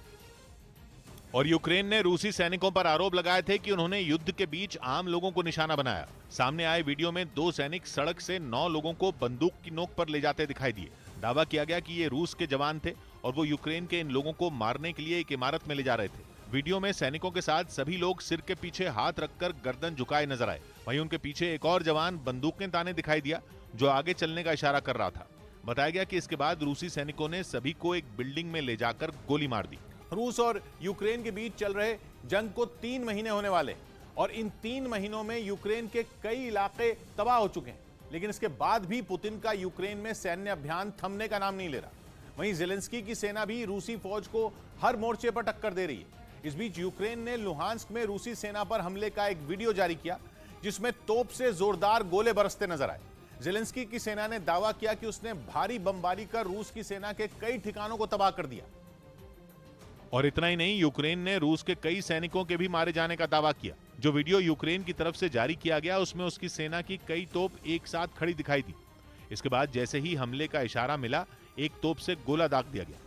और यूक्रेन ने रूसी सैनिकों पर आरोप लगाए थे कि उन्होंने युद्ध के बीच आम लोगों को निशाना बनाया। सामने आए वीडियो में 2 सैनिक सड़क से 9 लोगों को बंदूक की नोक पर ले जाते दिखाई दिए। दावा किया गया कि ये रूस के जवान थे और वो यूक्रेन के इन लोगों को मारने के लिए एक इमारत में ले जा रहे थे। वीडियो में सैनिकों के साथ सभी लोग सिर के पीछे हाथ रखकर गर्दन झुकाए नजर आए। वहीं उनके पीछे एक और जवान बंदूकें ताने दिखाई दिया जो आगे चलने का इशारा कर रहा था। बताया गया कि इसके बाद रूसी सैनिकों ने सभी को एक बिल्डिंग में ले जाकर गोली मार दी। रूस और यूक्रेन के बीच चल रहे जंग को 3 महीने होने वाले और इन 3 महीनों में यूक्रेन के कई इलाके तबाह हो चुके हैं, लेकिन इसके बाद भी पुतिन का यूक्रेन में सैन्य अभियान थमने का नाम नहीं ले रहा। वहीं ज़ेलेंस्की की सेना भी रूसी फौज को हर मोर्चे पर टक्कर दे रही है। इस बीच यूक्रेन ने लुहांस्क में रूसी सेना पर हमले का एक वीडियो जारी किया जिसमें तोप से जोरदार गोले बरसते नजर आए। ज़ेलेंस्की की सेना ने दावा किया कि उसने भारी बमबारी कर रूस की सेना के कई ठिकानों को तबाह कर दिया। और इतना ही नहीं, यूक्रेन ने रूस के कई सैनिकों के भी मारे जाने का दावा किया। जो वीडियो यूक्रेन की तरफ से जारी किया गया उसमें उसकी सेना की कई तोप एक साथ खड़ी दिखाई दी। इसके बाद जैसे ही हमले का इशारा मिला, एक तोप से गोला दाग दिया गया।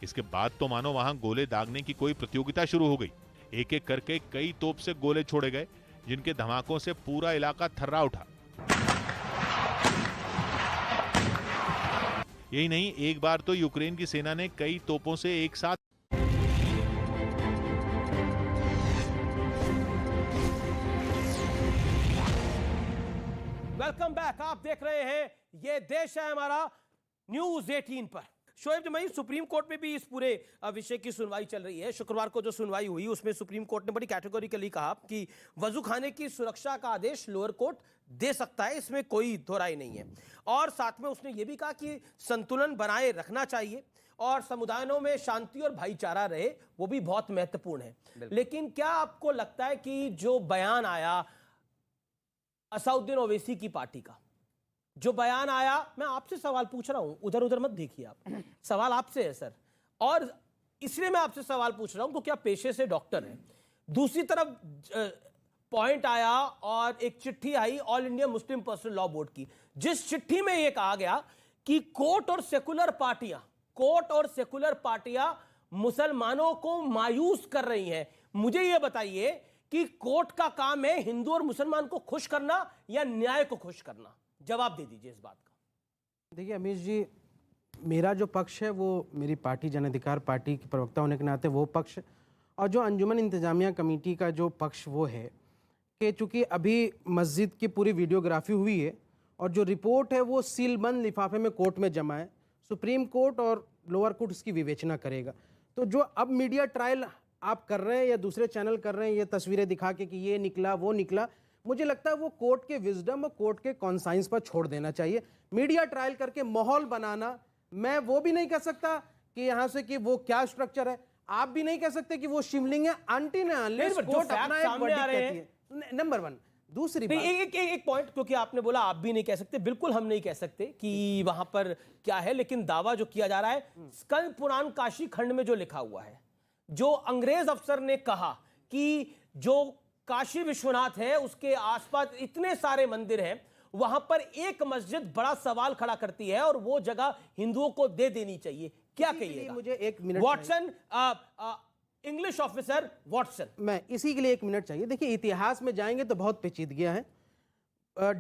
इसके बाद तो मानो वहां गोले दागने की कोई प्रतियोगिता शुरू हो गई। एक एक करके कई तोप से गोले छोड़े गए जिनके धमाकों से पूरा इलाका थर्रा उठा। यही नहीं, एक बार तो यूक्रेन की सेना ने कई तोपों से एक साथ वेलकम बैक। आप देख रहे हैं ये देश है हमारा न्यूज 18 पर। शोएब जमाई, सुप्रीम कोर्ट में भी इस पूरे विषय की सुनवाई चल रही है। शुक्रवार को जो सुनवाई हुई उसमें सुप्रीम कोर्ट ने बड़ी कैटेगोरिकली कहा कि वजू खाने की सुरक्षा का आदेश लोअर कोर्ट दे सकता है, इसमें कोई दोहराई नहीं है। और साथ में उसने ये भी कहा कि संतुलन बनाए रखना चाहिए और समुदायों में शांति और भाईचारा रहे, वो भी बहुत महत्वपूर्ण है। लेकिन क्या आपको लगता है कि जो बयान आया असदुद्दीन ओवैसी की पार्टी का, जो बयान आया, मैं आपसे सवाल पूछ रहा हूं, उधर उधर मत देखिए आप, सवाल आपसे है सर, और इसलिए मैं आपसे सवाल पूछ रहा हूं क्योंकि आप पेशे से डॉक्टर हैं। दूसरी तरफ पॉइंट आया और एक चिट्ठी आई All India Muslim Personal Law Board की, जिस चिट्ठी में यह कहा गया कि कोर्ट और सेकुलर पार्टियां मुसलमानों को मायूस कर रही हैं। मुझे यह बताइए कि कोर्ट का काम है हिंदू और मुसलमान को खुश करना या न्याय को खुश करना? जवाब दे दीजिए इस बात का। देखिए अमीश जी, मेरा जो पक्ष है वो मेरी पार्टी जन अधिकार पार्टी के प्रवक्ता होने के नाते वो पक्ष, और जो अंजुमन इंतजामिया कमेटी का जो पक्ष वो है कि चूँकि अभी मस्जिद की पूरी वीडियोग्राफी हुई है और जो रिपोर्ट है वो सीलबंद लिफाफे में कोर्ट में जमा है, सुप्रीम कोर्ट और लोअर कोर्ट इसकी विवेचना करेगा। तो जो अब मीडिया ट्रायल आप कर रहे हैं या दूसरे चैनल कर रहे हैं, ये तस्वीरें दिखा के कि ये निकला वो निकला, मुझे लगता है वो कोर्ट के विजडम और कोर्ट के कॉन्साइंस पर छोड़ देना चाहिए। मीडिया ट्रायल करके माहौल बनाना, मैं वो भी नहीं कह सकता कि यहाँ से कि वो क्या स्ट्रक्चर है, आप भी नहीं कह सकते कि वो शिवलिंग है, आंटी ने कोर्ट अपना एक वर्डिक्ट कहती है। नंबर 1। दूसरी बात, एक पॉइंट, क्योंकि आपने बोला आप भी नहीं कह सकते, बिल्कुल हम नहीं कह सकते कि वहां पर क्या है, लेकिन दावा जो किया जा रहा है स्कंद पुराण काशी खंड में जो लिखा हुआ है, जो अंग्रेज अफसर ने कहा कि जो काशी विश्वनाथ है उसके आसपास इतने सारे मंदिर हैं, वहां पर एक मस्जिद बड़ा सवाल खड़ा करती है और वो जगह हिंदुओं को दे देनी चाहिए। क्या कहिएगा? मुझे 1 minute Watson, English officer Watson, मैं इसी के लिए 1 मिनट चाहिए। देखिए इतिहास में जाएंगे तो बहुत पेचीदगियां हैं।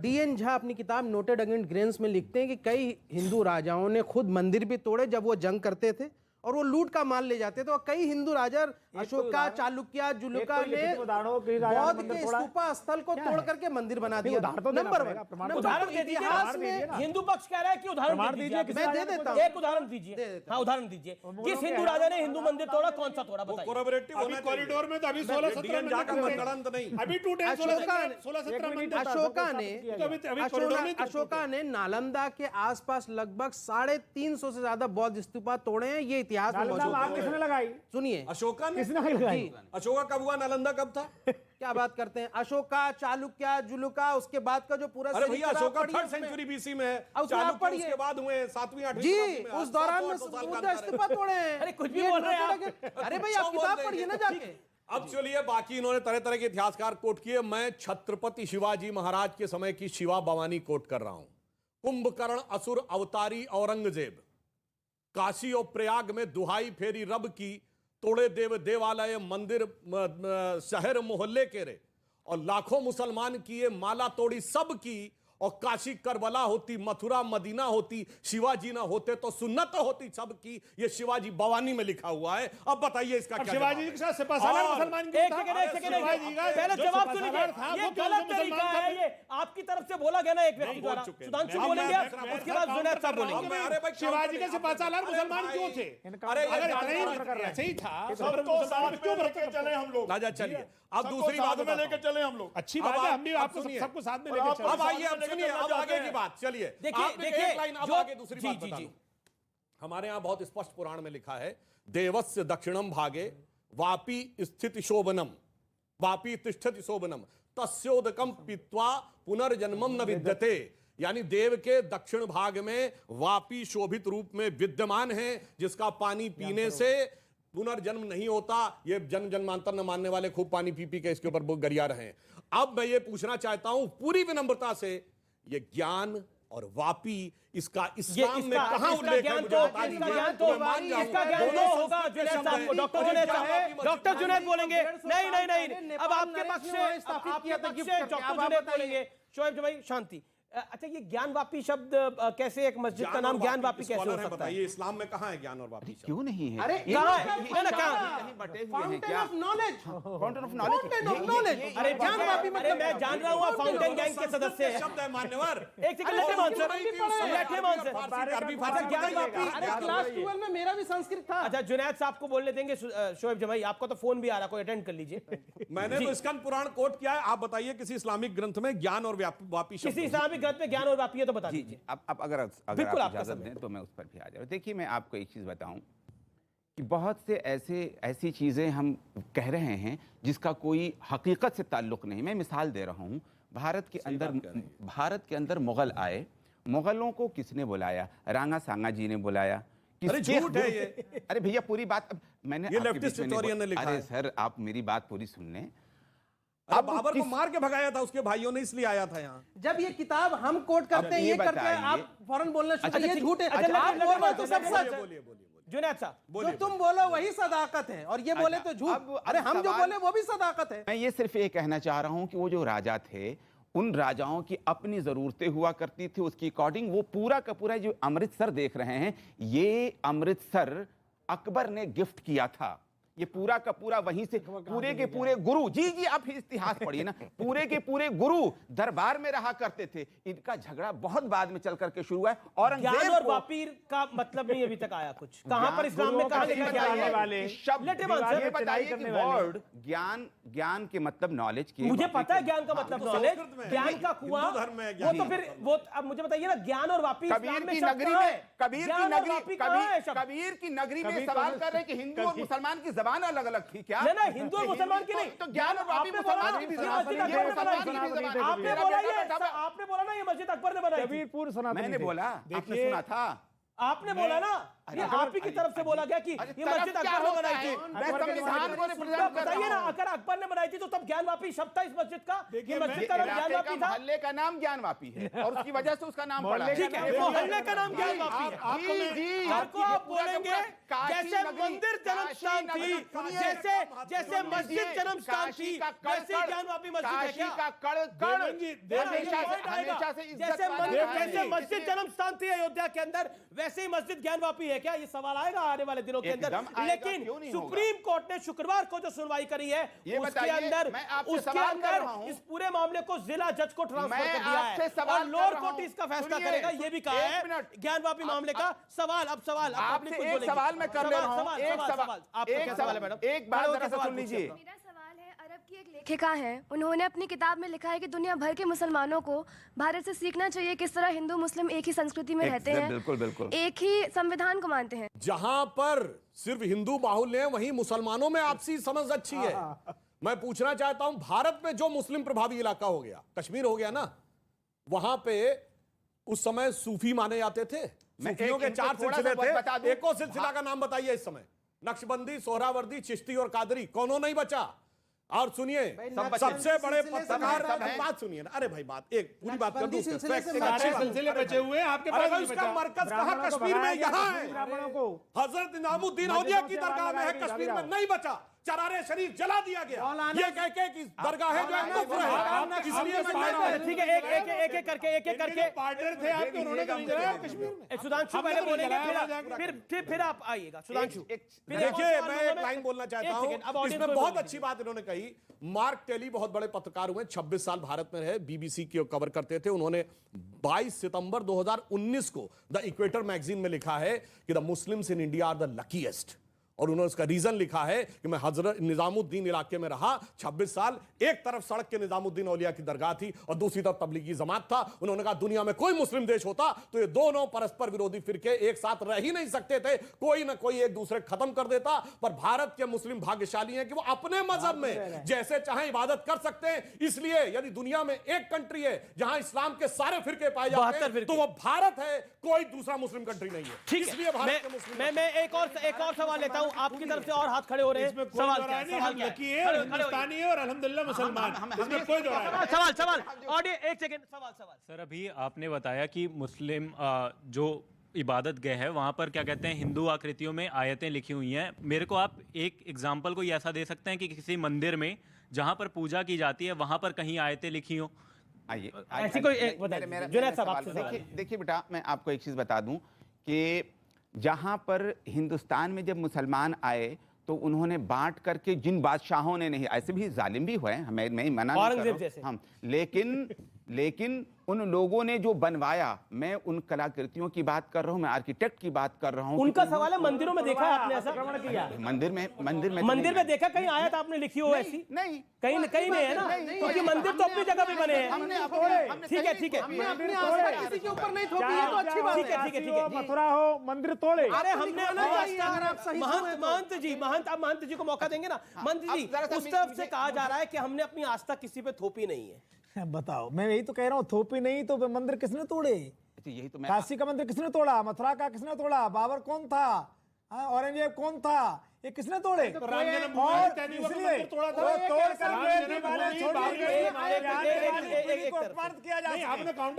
DN झा अपनी किताब नोटेड अगेंस्ट ग्रेन्स में लिखते हैं कि कई हिंदू राजाओं ने खुद मंदिर भी तोड़े जब वो जंग करते थे, और वो लूट का माल ले जाते थे। और कई हिंदू राजा अशोका, चालुक्य, जुलुका ने बौद्ध के स्तूपा स्थल को तोड़ करके मंदिर बना दिया। नंबर 1 उदाहरण दे दीजिए। इतिहास में हिंदू पक्ष कह रहा है कि उदाहरण दीजिए। मैं दे देता हूं। एक उदाहरण दीजिए। हाँ, उदाहरण दीजिए। किस हिंदू राजा ने हिंदू मंदिर तोड़ा, कौन सा तोड़ा, बताइए। अभी कॉरिडोर में तो अभी 16-17 अभी टूटे हैं 16-17 अशोका ने नालंदा के आसपास लगभग 350 से ज्यादा बौद्ध स्तूपा तोड़े हैं। ये इतिहास में मौजूद है। किसने लगाई? सुनिए, अशोका ने किसने लगाई? अशोका कब हुआ, नालंदा कब था? क्या बात करते हैं? अशोका, चालुक्य, जुलुका, उसके बाद का जो पूरा अरे भैया, अशोका 3rd सेंचुरी बीसी में है, चालुक्य उसके बाद हुए 7वीं 8वीं जी, उस दौरान में बौद्ध स्तूपा तोड़े हैं। अरे कुछ भी बोल रहे हैं आप। अरे भाई, आप किताब पढ़िए ना जाके। अब चलिए, बाकी इन्होंने तरह तरह के इतिहासकार कोट किए। मैं छत्रपति शिवाजी महाराज के समय की शिवा भवानी कोट कर रहा हूं। कुंभकर्ण असुर अवतारी औरंगजेब, काशी और प्रयाग में दुहाई फेरी रब की, तोड़े देव देवालय मंदिर शहर मोहल्ले के रे, और लाखों मुसलमान किए माला तोड़ी सब की, और काशी करबला होती, मथुरा मदीना होती, शिवाजी ना होते तो सुन्नत होती सबकी। ये शिवाजी भवानी में लिखा हुआ है। अब बताइए इसका क्या शिवाजी के साथ सिपाहीसालार मुसलमान क्यों था? पहले जवाब सुनिए। ये गलत तरीका है, ये आपकी तरफ से बोला गया ना एक व्यक्ति द्वारा। सुधांशु बोलेंगे, उसके बाद जुनैद साहब बोलेंगे। शिवाजी के सिपाहीसालार मुसलमान क्यों थे? अरे सही था, क्यों लेके चले हम लोग? राजा चलिए, अब दूसरी बात में लेके चले हम लोग। अच्छी बात है, हम भी आपको सबको साथ में लेके चले। अब आइए, अब सुनिए, अब आगे की बात। चलिए, देखिए एक लाइन अब आगे दूसरी बात बता दूं। हमारे यहां बहुत स्पष्ट पुराण में लिखा है, देवस्य दक्षिणम भागे वापी स्थिति शोभनम, वापी तिष्ठति शोभनम, तस्योदकम पीत्वा पुनर्जन्मम न विद्यते। यानी देव के दक्षिण भाग में वापी शोभित रूप में विद्यमान है, जिसका पानी पीने से पुनर्जन्म नहीं होता। ये जन्म जन्मांतर न मानने वाले खूब पानी पी पी के इसके ऊपर गरिया रहे हैं। अब मैं ये पूछना चाहता हूं पूरी विनम्रता से, ये ज्ञान और वापी, इसका इस्लाम में कहां उल्लेख है? डॉक्टर जुनैद बोलेंगे। नहीं, अब आपके पक्ष से डॉक्टर जुनैद बोलेंगे। शोएब भाई शांति। अच्छा, ये ज्ञान वापी शब्द कैसे, एक मस्जिद का नाम ज्ञान वापी कैसे हो सकता है? इस्लाम में कहां है ज्ञान और वापी शब्द? क्यों नहीं है? अरे कहां है? Fountain of knowledge, fountain of knowledge. अरे ज्ञान वापी मतलब मैं जान रहा हूं, फाउंटेन गैंग के सदस्य हैं। शब्द है मान्यवर। एक सेकंड, लेट हिम आंसर। अरबी फारसी ज्ञान वापी। अरे क्लास 12 में मेरा भी संस्कृत था। अच्छा, जुनैद साहब को बोलने देंगे। शोएब भाई, आपको तो फोन भी आ रहा, कोई अटेंड कर लीजिए। मैंने तो स्कंद पुराण कोट किया है। आप बताइए किसी इस्लामिक ग्रंथ में ज्ञान और वापी शब्द? किसी इस्लामिक ग्रंथ में ज्ञान और वापी है तो बता दीजिए। अब अगर आप इजाजत दें तो मैं उस पर भी आ जाऊँ। देखिए, मैं आपको एक चीज़ बताऊं कि बहुत से ऐसी चीज़ें हम कह रहे हैं जिसका कोई हकीकत से ताल्लुक़ नहीं। मैं मिसाल दे रहा हूँ। भारत के अंदर मुग़ल आए। मुग़लों को किसने बुलाया? रांगा सांगा जी ने बुलाया। अरे झूठ है ये। अरे भैया, पूरी बात मैंने ये लेफ्टिस्ट हिस्टोरियन ने लिखा है। अरे सर, आप मेरी बात पूरी सुन लें। अब बाबर को मार के भगाया था उसके भाइयों ने, इसलिए आया था यहाँ। जब ये किताब हम कोट करते हैं, ये करते हैं, आप फौरन बोलना शुरू करिए। झूठ है। आप बोलो तो सब सच है। जुनैद साहब, जो तुम बोलो वही सदाकत है, और ये बोले तो झूठ। अरे हम जो बोले वो भी सदाकत है। मैं ये सिर्फ ये कहना चाह रहा हूं कि वो जो राजा थे, उन राजाओं की अपनी जरूरतें हुआ करती थी, उसकी अकॉर्डिंग वो पूरा का पूरा जो अमृतसर देख रहे हैं, ये अमृतसर अकबर ने गिफ्ट किया था। ये पूरा का पूरा वहीं से पूरे के पूरे गुरु, जी आप इतिहास पढ़िए ना, पूरे के पूरे गुरु दरबार में रहा करते थे। इनका झगड़ा बहुत बाद में चल करके शुरू है। ज्ञान और वापी का मतलब नहीं अभी तक आया कुछ। कहां पर इस्लाम में कहां लिखा गया वाले शब्द? ये बताइए कि वर्ड ज्ञान के मतलब नॉलेज की। मुझे पता है ज्ञान का मतलब नॉलेज, ज्ञान का कुआं, वो तो फिर वो अब मुझे बताइए ना, ज्ञान और वापी कबीर की नगरी में, कबीर की नगरी में सवाल कर रहे हैं कि हिंदू और मुसलमान की जबान अलग अलग थी क्या? नहीं, हिंदू और मुसलमान की नहीं, तो ज्ञान और वापी मुसलमान की भी जबान। आपने बोला ना ये मस्जिद अकबर ने बनाई। कबीरपुर सनातनी। मैंने बोला, आपने सुना था? आपने बोला ना, ये आप ही की तरफ से बोला गया कि ये मस्जिद अकबर ने बनाई थी। बताइए ना, अगर अकबर ने बनाई थी तो तब ज्ञान वापी शब्द था इस मस्जिद का। ये मस्जिद का नाम ज्ञान वापी था। मोहल्ले का नाम ज्ञान वापी है और उसकी वजह से उसका नाम पड़ा। ठीक है, मोहल्ले का नाम ज्ञान वापी है। आपको आप बोलेंगे जैसे मंदिर जन्म स्थान थी, जैसे मस्जिद जन्म स्थान थी, वैसे ज्ञान वापी मस्जिद है क्या? जैसे मस्जिद जन्म स्थान थी अयोध्या के अंदर, वैसे ही मस्जिद ज्ञानवापी है क्या? ये सवाल आएगा आने वाले दिनों के अंदर। एकदम आएगा, लेकिन क्यों नहीं सुप्रीम कोर्ट ने शुक्रवार को जो सुनवाई करी है ये उसके बताइए, अंदर मैं आपसे सवाल कर रहा हूं। इस पूरे मामले को जिला जज को ट्रांसफर मैं कर दिया आपसे है सवाल और कर लोअर रहा कोर्ट हूं। इसका फैसला सुनिए, करेगा। ये भी कहा एक है मिनट। ज्ञानवापी मामले का सवाल। अब सवाल अब आपसे पब्लिक कुछ एक बोलेगी। सवाल मैं कर ले रहा हूं। सवाल, एक सवाल, सवाल, सवाल। आपका एक क्या सवाल है सवाल, मैडम? एक बात खड़े जरा होकर सा सवाल सुन पूछिए लीजिए। अपना। की एक लेखिका हैं, उन्होंने अपनी किताब में लिखा है कि दुनिया भर के मुसलमानों को भारत से सीखना चाहिए किस तरह हिंदू मुस्लिम एक ही संस्कृति में रहते हैं, बिल्कुल बिल्कुल, एक ही संविधान को मानते हैं। जहां पर सिर्फ हिंदू बाहुल्य है वहीं मुसलमानों में आपसी समझ अच्छी है। मैं पूछना चाहता हूं, भारत में जो मुस्लिम प्रभावी इलाका हो गया, कश्मीर हो गया ना, वहां पे उस समय सूफी माने जाते थे। सूफियों के 4 सिलसिले थे। एको सिलसिला का नाम बताइए इस समय। नक्शबंदी, सोहरावर्दी, चिश्ती और कादरी, कौनों नहीं बचा। और सुनिए, सबसे बड़े पत्रकार, बात सुनिए ना। अरे भाई, बात एक पूरी बात कर दूं। सिलसिले बचे हुए हैं आपके पास। उसका मरकज कहां? कश्मीर में। यहाँ है। हजरत निजामुद्दीन औलिया की दरगाह में है, कश्मीर में नहीं बचा। चरारे शरीफ जला दिया गया, ये कह के कि दरगाह है जो है कुफ्र है। इसलिए मैं कह रहा हूं, ठीक है, एक करके पार्टनर थे आपके, उन्होंने कभी जलाया कश्मीर में। सुधांशु पहले बोलेंगे, फिर आप आइएगा। सुधांशु देखिए, मैं एक लाइन बोलना चाहता हूं। इसमें बहुत अच्छी बात इन्होंने कही। मार्क टेली बहुत बड़े पत्रकार हुए, 26 साल भारत में रहे, बीबीसी की कवर करते थे। उन्होंने 22 सितंबर 2019 को द इक्वेटर मैगजीन में लिखा है कि the Muslims in India are the luckiest. और उन्होंने उसका रीजन लिखा है कि मैं हजरत निजामुद्दीन इलाके में रहा 26 साल। एक तरफ सड़क के निजामुद्दीन औलिया की दरगाह थी और दूसरी तरफ तबलीगी जमात था। उन्होंने कहा दुनिया में कोई मुस्लिम देश होता तो ये दोनों परस्पर विरोधी फिरके एक साथ रह ही नहीं सकते थे, कोई ना कोई एक दूसरे खत्म कर देता। पर भारत के मुस्लिम भाग्यशाली हैं कि वो अपने मजहब में जैसे चाहे इबादत कर सकते हैं। इसलिए यदि दुनिया में एक कंट्री है जहां इस्लाम के सारे फिरके पाए जाते हैं तो वो भारत है, कोई दूसरा मुस्लिम कंट्री नहीं है। ठीक इसलिए भारत के मुस्लिम मैं एक और सवाल लेता हूं। आपकी तरफ से और हाथ खड़े हो रहे हैं। सवाल क्या है? हम लकी है और हिंदुस्तानी है और अल्हम्दुलिल्लाह मुसलमान। इसमें कोई दो राय नहीं। सवाल ऑडियो, एक सेकंड। सवाल सर, अभी आपने बताया कि मुस्लिम जो इबादत गए हैं वहाँ पर क्या कहते हैं हिंदू आकृतियों में आयतें लिखी हुई हैं। मेरे को आप एक एग्जाम्पल कोई ऐसा दे सकते हैं कि किसी मंदिर में जहाँ पर पूजा की जाती है वहाँ पर कहीं आयतें लिखी हो? आइए, ऐसी कोई एक देखिए बेटा, मैं आपको एक चीज़ बता दूं कि जहाँ पर हिंदुस्तान में जब मुसलमान आए तो उन्होंने बांट करके, जिन बादशाहों ने नहीं, ऐसे भी जालिम भी हुए हैं, मैं मना नहीं कर रहा हूं, हम, लेकिन उन लोगों ने जो बनवाया, मैं उन कलाकृतियों की बात कर रहा हूं, मैं आर्किटेक्ट की बात कर रहा हूं। उनका सवाल है मंदिरों में देखा है आपने ऐसा? मंदिर में देखा कहीं आयत आपने लिखी हो ऐसी? नहीं, कहीं नहीं है ना, क्योंकि मंदिर तो अपनी जगह भी बने हैं। ठीक है, किसी के ऊपर नहीं थोपी है तो अच्छी बात है। ठीक है। मथुरा हो, मंदिर तोड़े। अरे हमने महंत जी को मौका देंगे ना। महंत जी, उस तरफ से कहा जा रहा है कि हमने अपनी आस्था किसी पे थोपी नहीं है। बताओ, मैं यही तो कह रहा हूँ, थोपी नहीं तो मंदिर किसने तोड़े? यही तो काशी का मंदिर किसने तोड़ा? मथुरा का किसने तोड़ा? बाबर कौन था? औरंगजेब कौन था? ये किसने तोड़े?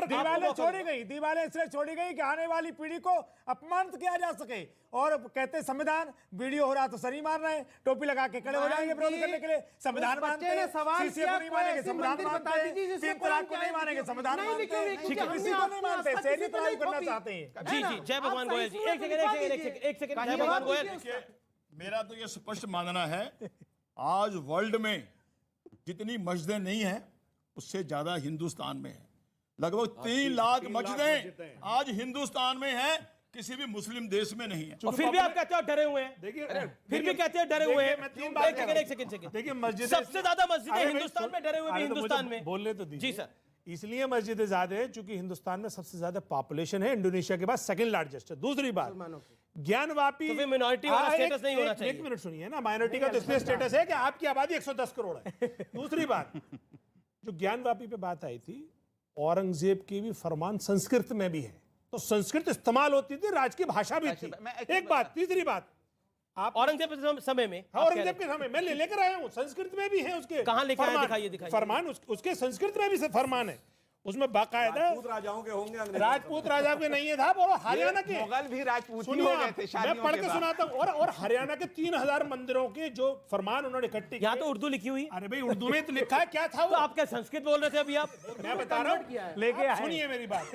दीवारें छोड़ी गई, दीवारें इसलिए छोड़ी गई कि आने वाली पीढ़ी को अपमानित किया जा सके। और कहते संविधान, वीडियो हो रहा तो सरी मार रहे हैं, टोपी लगा के खड़े हो जाएंगे विरोध करने के लिए। संविधान मानते हैं, सीसीए को नहीं मानेंगे, संविधान मानते हैं, 3 तलाक को नहीं मानेंगे, संविधान मानते हैं, किसी को नहीं मानते, सैनिक तलाक करना चाहते हैं। जी, जय भगवान गोयल जी। एक सेकंड, जय भगवान गोयल। मेरा तो ये स्पष्ट मानना है, आज वर्ल्ड में जितनी मस्जिदें नहीं हैं उससे ज्यादा हिंदुस्तान में है। लगभग 3 लाख मस्जिदें आज हिंदुस्तान में है, किसी भी मुस्लिम देश में नहीं है। और फिर भी आप कहते हो डरे हुए हैं। देखिए, फिर भी कहते हैं डरे हुए हैं। एक सेकंड। देखिए, मस्जिद सबसे ज्यादा मस्जिदें हिंदुस्तान में, डरे हुए भी हिंदुस्तान में। बोलने तो दीजिए। जी सर। इसलिए मस्जिदें ज्यादा है क्योंकि हिंदुस्तान में सबसे ज्यादा पॉपुलेशन है, इंडोनेशिया के बाद सेकंड लार्जेस्ट है। दूसरी बात, ज्ञानवापी तो मिनॉरिटी वाला स्टेटस नहीं होना चाहिए। एक मिनट सुनिए ना, माइनॉरिटी का तो इसलिए स्टेटस है कि आपकी आबादी 110 करोड़ है। दूसरी बात, जो ज्ञानवापी पे बात आई थी, औरंगजेब की भी फरमान संस्कृत में भी है, तो संस्कृत इस्तेमाल होती थी, राज की भाषा भी थी। एक बात। तीसरी बात, आप औरंगजेब के समय में, औरंगजेब के समय मैं लेकर आया हूं, संस्कृत में भी है उसके। कहां लिखा है? दिखाइए। फरमान उसके संस्कृत में भी फरमान है। उसमें बाकायदा राजपूत राजाओं के होंगे, अंग्रेजों राजपूत राजा के नहीं है था, बोलो हरियाणा के मुगल भी राजपूत ही सुनिए हो गए थे मैं शादियों पढ़ के के बाद। सुनाता हूँ। और हरियाणा के 3000 मंदिरों के जो फरमान उन्होंने इकट्ठे यहाँ तो उर्दू लिखी हुई। अरे भाई उर्दू में तो लिखा है, क्या था तो आप क्या संस्कृत बोल रहे थे अभी? आप मैं बता रहा हूँ, लेके आप आए। सुनिए मेरी बात।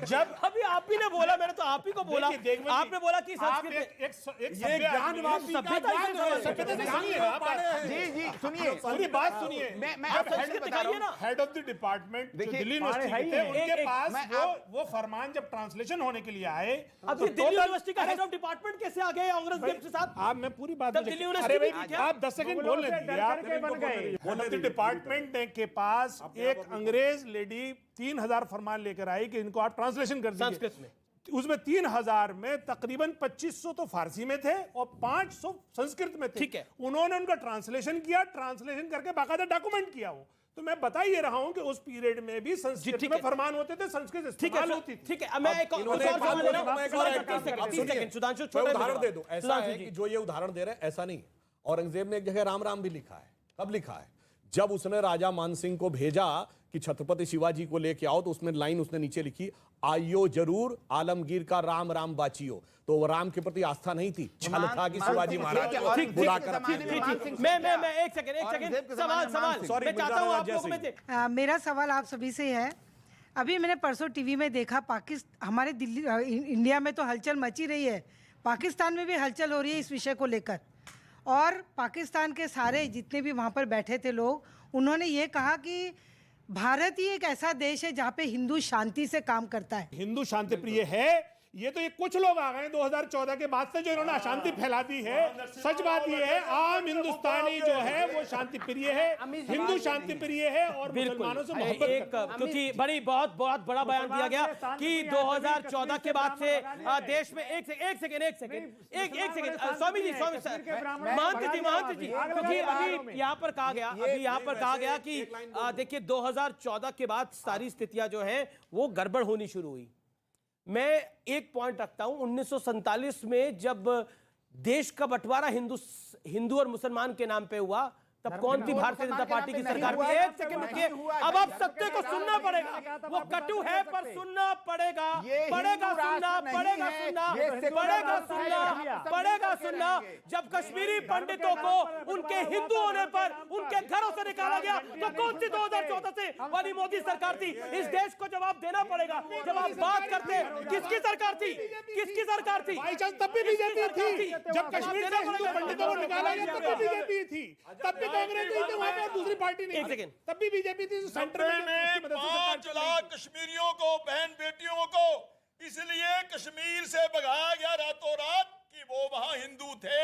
जब अभी आप ही ने बोला, मैंने तो आप ही को बोला, आपने बोला कि आप संस्कृत एक ये ज्ञानवापी का सभ्यता ज्ञान है। सभ्यता से सुनिए ना आप। जी जी सुनिए पूरी बात सुनिए। मैं जब आपको हेड बता रहा हूं। हेड ऑफ द डिपार्टमेंट जो देखिए, दिल्ली यूनिवर्सिटी है ही के थे, है। उनके पास मैं वो फरमान जब ट्रांसलेशन होने के लिए आए, अब ये दिल्ली यूनिवर्सिटी का हेड ऑफ डिपार्टमेंट कैसे आ गया औरंगजेब के साथ? आप मैं पूरी बात तब दिल्ली यूनिवर्सिटी अरे भी भाई थी क्या? आप 10 सेकंड बोल लें। हेड ऑफ द डिपार्टमेंट के पास एक अंग्रेज लेडी 3000 फरमान लेकर आई कि इनको आप ट्रांसलेशन कर दीजिए संस्कृत में। उसमें 3000 में तकरीबन 2500 तो फारसी में थे और 500 संस्कृत में थे। ठीक है। उन्होंने उनका ट्रांसलेशन किया, ट्रांसलेशन करके बाकायदा डॉक्यूमेंट किया वो। तो मैं बता ही रहा हूं कि उस पीरियड में भी संस्कृत में फरमान होते थे, संस्कृत इस्तेमाल होती थी। ठीक है, मैं एक और इन्होंने कुछ एक और बात सवाल ले रहा बोली, हूं। मैं एक और ऐड कर तीस सकता हूं। सेकंड, सुनिए, सुधांशु, मैं छोटा उदाहरण मेरे दे दूं। ऐसा सुधांशु है जी। कि जो ये उदाहरण दे रहे हैं ऐसा नहीं। औरंगजेब ने एक जगह राम राम भी लिखा है। कब लिखा है? जब उसने राजा मानसिंह को भेजा कि छत्रपति शिवाजी को लेके आओ, तो उसमें लाइन उसने नीचे लिखी, आइयो जरूर आलमगीर का राम राम बाचियो। तो वो राम के प्रति आस्था नहीं थी, छल था कि शिवाजी महाराज को बुलाकर मैं एक सेकंड सवाल मैं चाहता हूं आप लोगों में से। मेरा सवाल आप सभी से है। अभी मैंने परसों टीवी में देखा, पाकिस्तान हमारे दिल्ली इंडिया में तो हलचल मची रही है, पाकिस्तान में भी हलचल हो रही है इस विषय को लेकर। और पाकिस्तान के सारे जितने भी वहाँ पर बैठे थे लोग, उन्होंने ये कहा कि भारत ही एक ऐसा देश है जहाँ पे हिंदू शांति से काम करता है। हिंदू शांति प्रिय है। ये तो ये कुछ लोग आ गए 2014 के बाद से जो इन्होंने अशांति फैला दी है। सच बात ये है, आम हिंदुस्तानी जो है वो शांति प्रिय है, हिंदू शांति प्रिय है और मुसलमानों से मोहब्बत करता है। क्योंकि बहुत बड़ा बयान दिया गया कि 2014 के बाद से देश में एक सेकंड स्वामी जी महंत जी क्योंकि अभी यहाँ पर कहा गया कि देखिए 2014 के बाद सारी स्थितियां जो है वो गड़बड़ होनी शुरू हुई। मैं एक पॉइंट रखता हूं, 1947 में जब देश का बंटवारा हिंदू और मुसलमान के नाम पे हुआ, तब कौन थी भारतीय जनता पार्टी की सरकार? एक सेकंड रुकिए, अब आप सत्य को सुनना पड़ेगा। वो कटु है पर सुनना पड़ेगा, पड़ेगा सुनना। जब कश्मीरी पंडितों को उनके हिंदू होने पर उनके घरों से निकाला गया, तो कौन सी 2014 से वाली मोदी सरकार थी? इस देश को जवाब देना पड़ेगा। जब आप बात करते किसकी सरकार थी? तब भी बीजेपी थी। जब कश्मीर से हिंदू पंडितों को निकाला गया तब भी बीजेपी थी, तब भी कांग्रेस थी, तो वहां पर दूसरी पार्टी नहीं, तब भी बीजेपी थी। सेंटर में 5 लाख कश्मीरियों को, बहन बेटियों को इसलिए कश्मीर से भगाया गया रातों रात कि वो वहां हिंदू थे।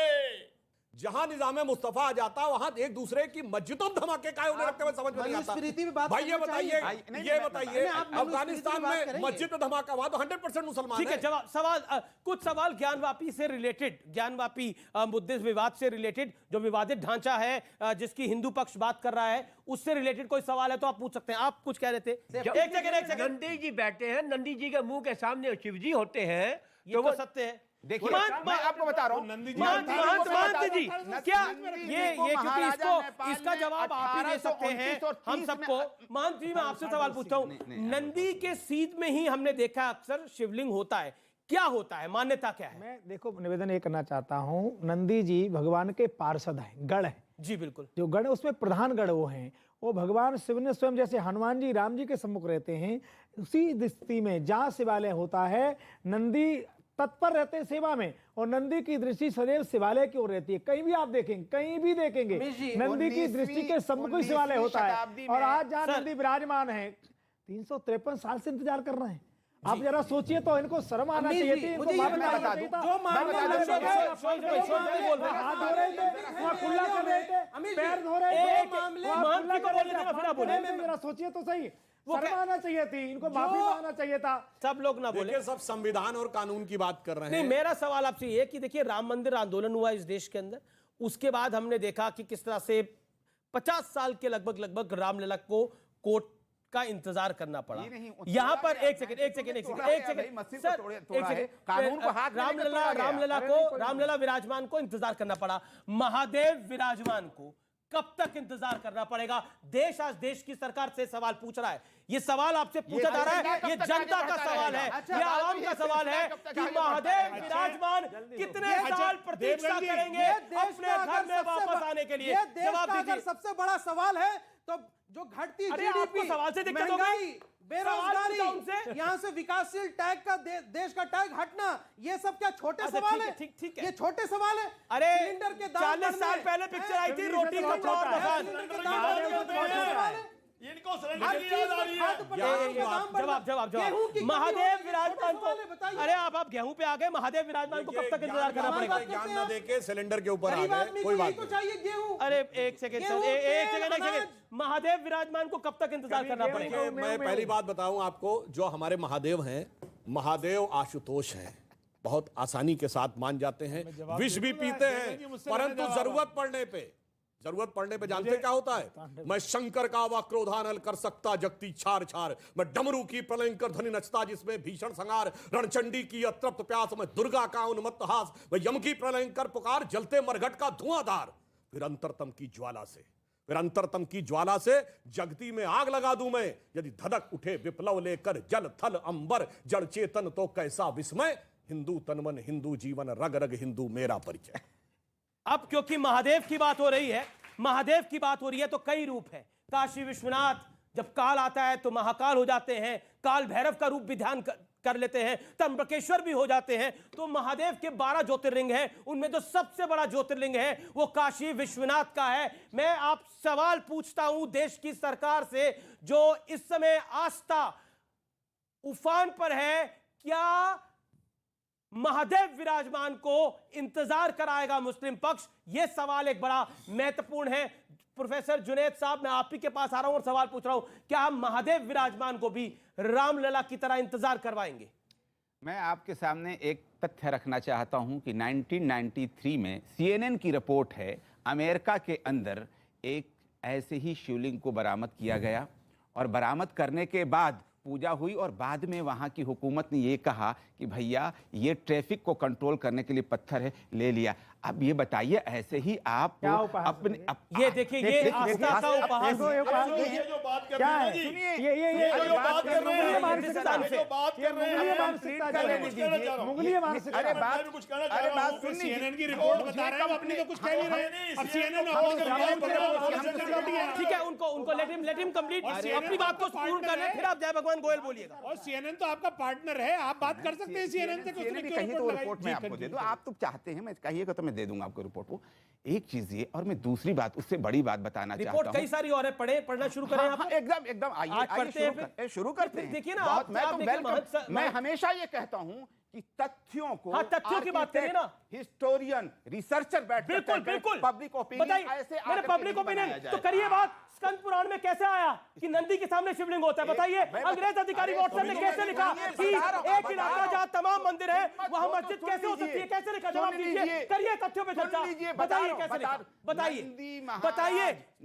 जहां निजाम मुस्तफा आ जाता वहां एक दूसरे की मस्जिदों में धमाके काहे उन्हें रखते हुए समझ में नहीं आता। भाई ये बताइए अफगानिस्तान में मस्जिद में धमाका हुआ तो 100% मुसलमान ठीक है। जवाब कुछ सवाल ज्ञानवापी से रिलेटेड, ज्ञानवापी मुद्दे विवाद से रिलेटेड, जो विवादित ढांचा है जिसकी हिंदू पक्ष बात कर रहा है, उससे रिलेटेड कोई सवाल है तो आप पूछ सकते हैं। आप कुछ कह रहे थे? एक सेकंड। नंदी जी बैठे हैं, नंदी जी के मुंह के सामने शिव जी होते हैं, ये तो सत्य है। देखिए मैं आपको बता रहा हूँ, महंत जी क्या ये क्योंकि इसका जवाब आप ही दे सकते हैं हम सबको। महंत जी मैं आपसे सवाल पूछता हूँ, नंदी के सीध में ही हमने देखा अक्सर शिवलिंग होता है, क्या होता है, मान्यता क्या है? मैं देखो निवेदन ये करना चाहता हूँ, नंदी जी भगवान के पार्षद हैं, गढ़ है जी बिल्कुल। जो गढ़ है उसमें प्रधान गढ़ वो हैं। वो भगवान शिव ने स्वयं जैसे हनुमान जी राम जी के सम्मुख रहते हैं, उसी स्थिति में जहाँ शिवालय होता है नंदी तत्पर रहते हैं सेवा में, और नंदी की दृष्टि सदैव शिवालय की ओर रहती है। कहीं भी आप देखेंगे, कहीं भी देखेंगे नंदी की दृष्टि के सम्मुख ही शिवालय होता है। और आज जहाँ नंदी विराजमान है 353 साल से इंतजार कर रहे हैं। आप जरा सोचिए तो, इनको शर्म आना चाहिए थी, इनको मालूम आना चाहिए था। हाथ धो रहे थे, खुला कर रहे थे, पैर धो रहे थे, जरा सोचिए तो सही, शर्म आना चाहिए थी, इनको माफी मांगना चाहिए था। सब लोग ना बोले, सब संविधान और कानून की बात कर रहे हैं। नहीं, मेरा सवाल आपसे ये कि देखिए राम मंदिर आंदोलन हुआ इस देश के अंदर, उसके बाद हमने देखा कि किस तरह से 50 साल के लगभग रामलला को कोर्ट का इंतजार करना पड़ा। यहाँ पर एक सेकंड रामलला विराजमान को इंतजार करना पड़ा, महादेव विराजमान को कब तक इंतजार करना पड़ेगा? देश आज देश की सरकार से सवाल पूछ रहा है। ये सवाल आपसे पूछा जा रहा है, ये जनता का सवाल है, ये आवाम का सवाल है कि महादेव विराजमान कितने साल प्रतीक्षा करेंगे अपने घर में वापस आने के लिए? जवाब दीजिए। सबसे बड़ा सवाल है तो जो घटती जीडीपी, सवाल से दिक्कत हो गई, बेरोजगारी, यहाँ से विकासशील टैग का देश का टैग हटना, ये सब क्या छोटे सवाल है? ठीक है, ये छोटे सवाल है। अरे सिलेंडर के दाम 40 साल पहले पिक्चर आई थी रोटी कपड़ा और मकान। इनको सिलेंडर की याद आ रही है। जवाब महादेव विराजमान को, अरे आप गेहूं पे आ गए, महादेव विराजमान को कब तक इंतजार करना पड़ेगा? ज्ञान न देके सिलेंडर के ऊपर आ गए, कोई बात नहीं। अरे एक सेकंड, महादेव विराजमान को कब तक इंतजार करना पड़ेगा? मैं पहली बात बताऊं आपको, जो हमारे महादेव हैं, महादेव आशुतोष हैं, बहुत आसानी के साथ मान जाते हैं, विष भी पीते हैं, परंतु जरूरत पड़ने पे जानते क्या होता है? मैं शंकर का वा क्रोधानल कर सकता जगती छार छार, मैं डमरू की प्रलयंकर ध्वनि नचता जिसमें भीषण संहार, रणचंडी की अतृप्त प्यास, मैं दुर्गा का उन्मत्त हास, मैं यम की प्रलयंकर पुकार, जलते मरघट का धुआंधार, फिर अंतरतम की ज्वाला से जगती में आग लगा दूं मैं, यदि धधक उठे विप्लव लेकर जल थल अंबर, जड़ चेतन तो कैसा विस्मय, हिंदू तनमन हिंदू जीवन, रग रग हिंदू मेरा परिचय। अब क्योंकि महादेव की बात हो रही है, तो कई रूप है। काशी विश्वनाथ जब काल आता है तो महाकाल हो जाते हैं, काल भैरव का रूप भी ध्यान कर लेते हैं, त्र्यंबकेश्वर भी हो जाते हैं। तो महादेव के 12 ज्योतिर्लिंग हैं, उनमें जो सबसे बड़ा ज्योतिर्लिंग है वो काशी विश्वनाथ का है। मैं आप सवाल पूछता हूं देश की सरकार से, जो इस समय आस्था उफान पर है, क्या महादेव विराजमान को इंतजार कराएगा मुस्लिम पक्ष? यह सवाल एक बड़ा महत्वपूर्ण है। प्रोफेसर जुनैद साहब, मैं आप ही के पास आ रहा हूं और सवाल पूछ रहा हूं, क्या हम महादेव विराजमान को भी रामलला की तरह इंतजार करवाएंगे? मैं आपके सामने एक तथ्य रखना चाहता हूं कि 1993 में CNN की रिपोर्ट है, अमेरिका के अंदर एक ऐसे ही शिवलिंग को बरामद किया गया और बरामद करने के बाद पूजा हुई और बाद में वहां की हुकूमत ने ये कहा कि भैया ये ट्रैफिक को कंट्रोल करने के लिए पत्थर है, ले लिया। अब ये बताइए, ऐसे ही आप अपने ये देखिए, ये आस्था का उपहास ये जो बात कर रहे हैं, सुनिए, ये जो बात कर रहे हैं, अरे बात कुछ कहना चाह रहा हूं, CNN की रिपोर्ट बता रहे हैं, अपनी तो कुछ कह नहीं रहे। अब CNN ठीक है, उनको लेट हिम कंप्लीट अपनी बात को पूर्ण करने, फिर आप जय भगवान गोयल बोलिएगा। और CNN तो आपका पार्टनर है, आप बात कर सकते हैं CNN से। रिपोर्ट मैं आपको दे दूं, आप तो चाहते हैं मैं कहिएगा तो मैं दे दूंगा आपको रिपोर्ट को। एक चीज ये, और मैं दूसरी बात, उससे बड़ी बात बताना चाहता हूं। रिपोर्ट कई सारी और है, पढ़ना शुरू करें आप। एकदम आइए शुरू करते हैं। देखिए ना, मैं हमेशा ये कहता हूं कि तथ्यों को, तथ्यों की बात करिए ना, हिस्टोरियन रिसर्चर बैठ बिल्कुल पब्लिक ओपिनियन, ऐसे मैंने पब्लिक ओपिनियन तो करिए बात। स्कंद पुराण में कैसे आया कि नंदी के सामने शिवलिंग होता है? बताइए। अंग्रेज अधिकारी वॉटसन ने कैसे लिखा कि एक इलाका जहां तमाम मंदिर है वहां मस्जिद कैसे हो सकती है? कैसे लिखा? जवाब दीजिए, करिए तथ्यों पे चर्चा। बताइए कैसे लिखा,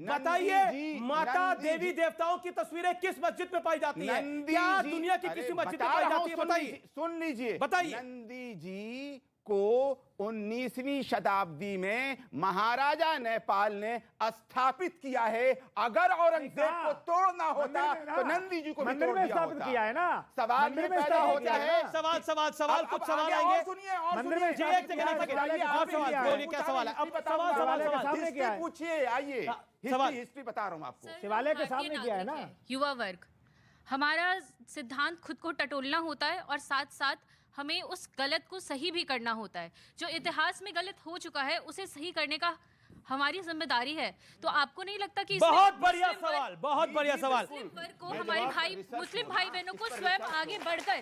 बताइए माता देवी देवताओं की तस्वीरें किस मस्जिद में पाई जाती है? क्या दुनिया की किसी मस्जिद में पाई जाती है? बताइए, सुन लीजिए, बताइए। नंदी जी को 19वीं शताब्दी में महाराजा नेपाल ने स्थापित किया है। अगर औरंगजेब को तोड़ना होता तो नंदी जी को भी तोड़ दिया होता। किया है ना। सवाल में पैदा होता है, सवाल कुछ सवाल आएंगे। सुनिए और मंदिर में आप सवाल बोलिए, क्या सवाल है? अब सवाल पूछिए, आइए। हिस्ट्री बता रहा हूँ आपको। शिवालय के सामने किया है ना। युवा वर्ग, हमारा सिद्धांत खुद को टटोलना होता है और साथ साथ हमें उस गलत को सही भी करना होता है। जो इतिहास में गलत हो चुका है उसे सही करने का हमारी जिम्मेदारी है। तो आपको नहीं लगता कि बहुत बढ़िया सवाल मुस्लिम वर्ग को, हमारे भाई मुस्लिम भाई बहनों को स्वयं आगे बढ़कर,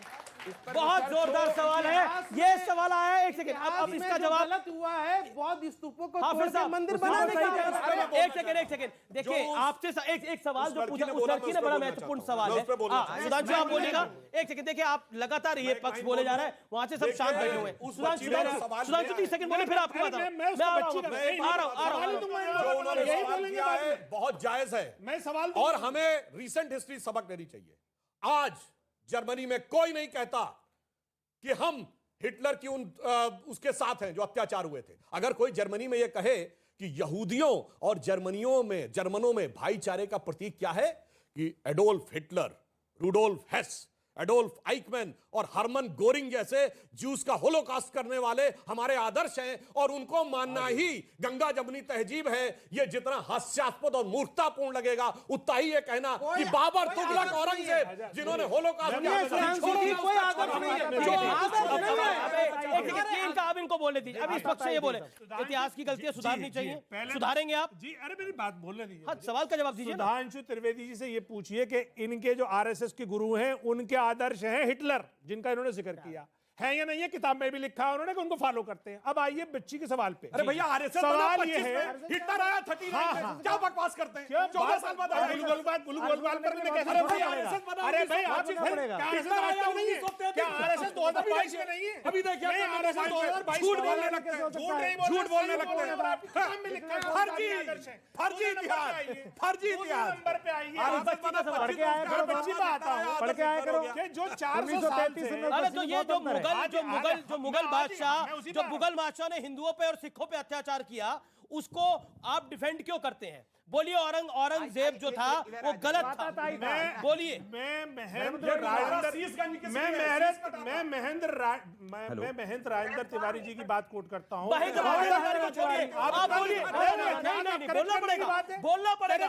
बहुत जोरदार सवाल है ये सवाल आया है। एक सेकंड, अब इसका जवाब गलत हुआ है, बौद्ध स्तूपों को तोड़ के मंदिर बनाने का। एक सेकंड देखिए, आपसे एक सवाल जो पूछा उस लड़की ने, बड़ा महत्वपूर्ण सवाल है। सुधांशु आप बोलिएगा। एक सेकंड देखिए, आप लगातार ये पक्ष बोले जा रहे हैं, वहां से सब शांत बैठे हुए हैं। सुधांशु 30 सेकंड बोले, फिर आपकी बात आ रहा हूं। बहुत जायज है। मैं सवाल और हमें रीसेंट हिस्ट्री सबक देनी चाहिए। आज जर्मनी में कोई नहीं कहता कि हम हिटलर की उसके साथ हैं जो अत्याचार हुए थे। अगर कोई जर्मनी में यह कहे कि यहूदियों और जर्मनों में भाईचारे का प्रतीक क्या है कि Adolf Hitler Rudolf Hess, Adolf Eichmann और हरमन गोरिंग जैसे ज्यूस का होलोकास्ट करने वाले हमारे आदर्श हैं, और उनको मानना ही गंगा जमुनी तहजीब है। ये जितना हास्यास्पद और मूर्खतापूर्ण लगेगा, उतना ही ये कहना कि बाबर, तुगलक, औरंगजेब जिन्होंने होलोकास्ट किया, अब इनको बोलने दीजिए। अब इस पक्ष से ये बोले इतिहास की गलतियां सुधारनी चाहिए, सुधारेंगे आप जी? अरे मेरी बात बोलने दीजिए। हाँ, सवाल का जवाब दीजिए। सुधांशु त्रिवेदी जी से ये पूछिए कि इनके जो आरएसएस के गुरु हैं उनके आदर्श हैं हिटलर, जिनका इन्होंने जिक्र किया है या नहीं है, किताब में भी लिखा है उन्होंने कि उनको फॉलो करते हैं। अब आइए बच्ची के सवाल पे। अरे भैया, आरएसएस सवाल ये है, हिटलर आया 39 में, क्या बकवास करते हैं? 14 साल बाद आया गुलगोलबाल करने में कैसे? अरे भाई आप क्या आरएसएस 2022 में नहीं है? अभी देखिए आरएसएस 2022 झूठ बोलने लगते हैं, झूठ बोलने लगते हैं। फर्जी इतिहास, फर्जी इतिहास। नंबर पे आइए, पढ़ के आया करो, बच्ची बात आता पढ़ के आया करो कि जो 400 साल से, अरे तो ये जो मुगल बादशाह ने हिंदुओं पे और सिखों पे अत्याचार किया, उसको आप डिफेंड क्यों करते हैं? बोलिए, औरंगजेब जो था वो गलत था। बोलिए। मैं महेंद्र राजेंद्र तिवारी जी की बात कोट करता हूँ। बोलना पड़ेगा।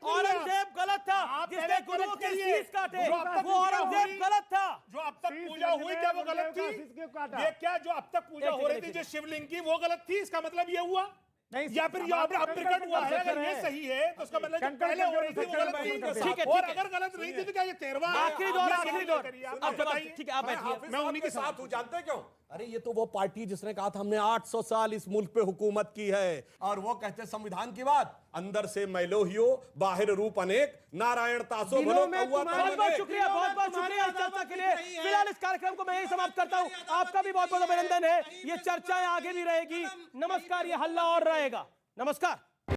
औरंगजेब गलत था, जिसने गुरुओं के शीश काटे, वो औरंगजेब गलत था। जो अब तक पूजा हुई, क्या वो गलत थी? ये क्या जो अब तक पूजा हो रही थी जो शिवलिंग की, वो गलत थी? इसका मतलब ये हुआ या फिर अब प्रकट हुआ है? अगर ये सही है तो उसका मतलब जो पहले हो रही थी वो गलत थी, और अगर गलत नहीं थी तो क्या ये 13वां आखिरी दौर? आप बताइए। ठीक है, आप बैठिए। मैं उन्हीं के साथ हूं। जानते क्यों? अरे ये तो वो पार्टी जिसने कहा था हमने 800 साल इस मुल्क पे हुकूमत की है, और वो कहते संविधान की बात, अंदर से मैलोहियो, बाहर रूप अनेक, नारायण तासो भलो कौआ। बहुत बहुत शुक्रिया, बहुत बहुत शुक्रिया इस चर्चा के लिए। फिलहाल इस कार्यक्रम को मैं यही समाप्त करता हूं। आपका भी बहुत बहुत अभिनंदन है। ये चर्चाएं आगे भी रहेगी। नमस्कार। ये हल्ला और रहेगा। नमस्कार।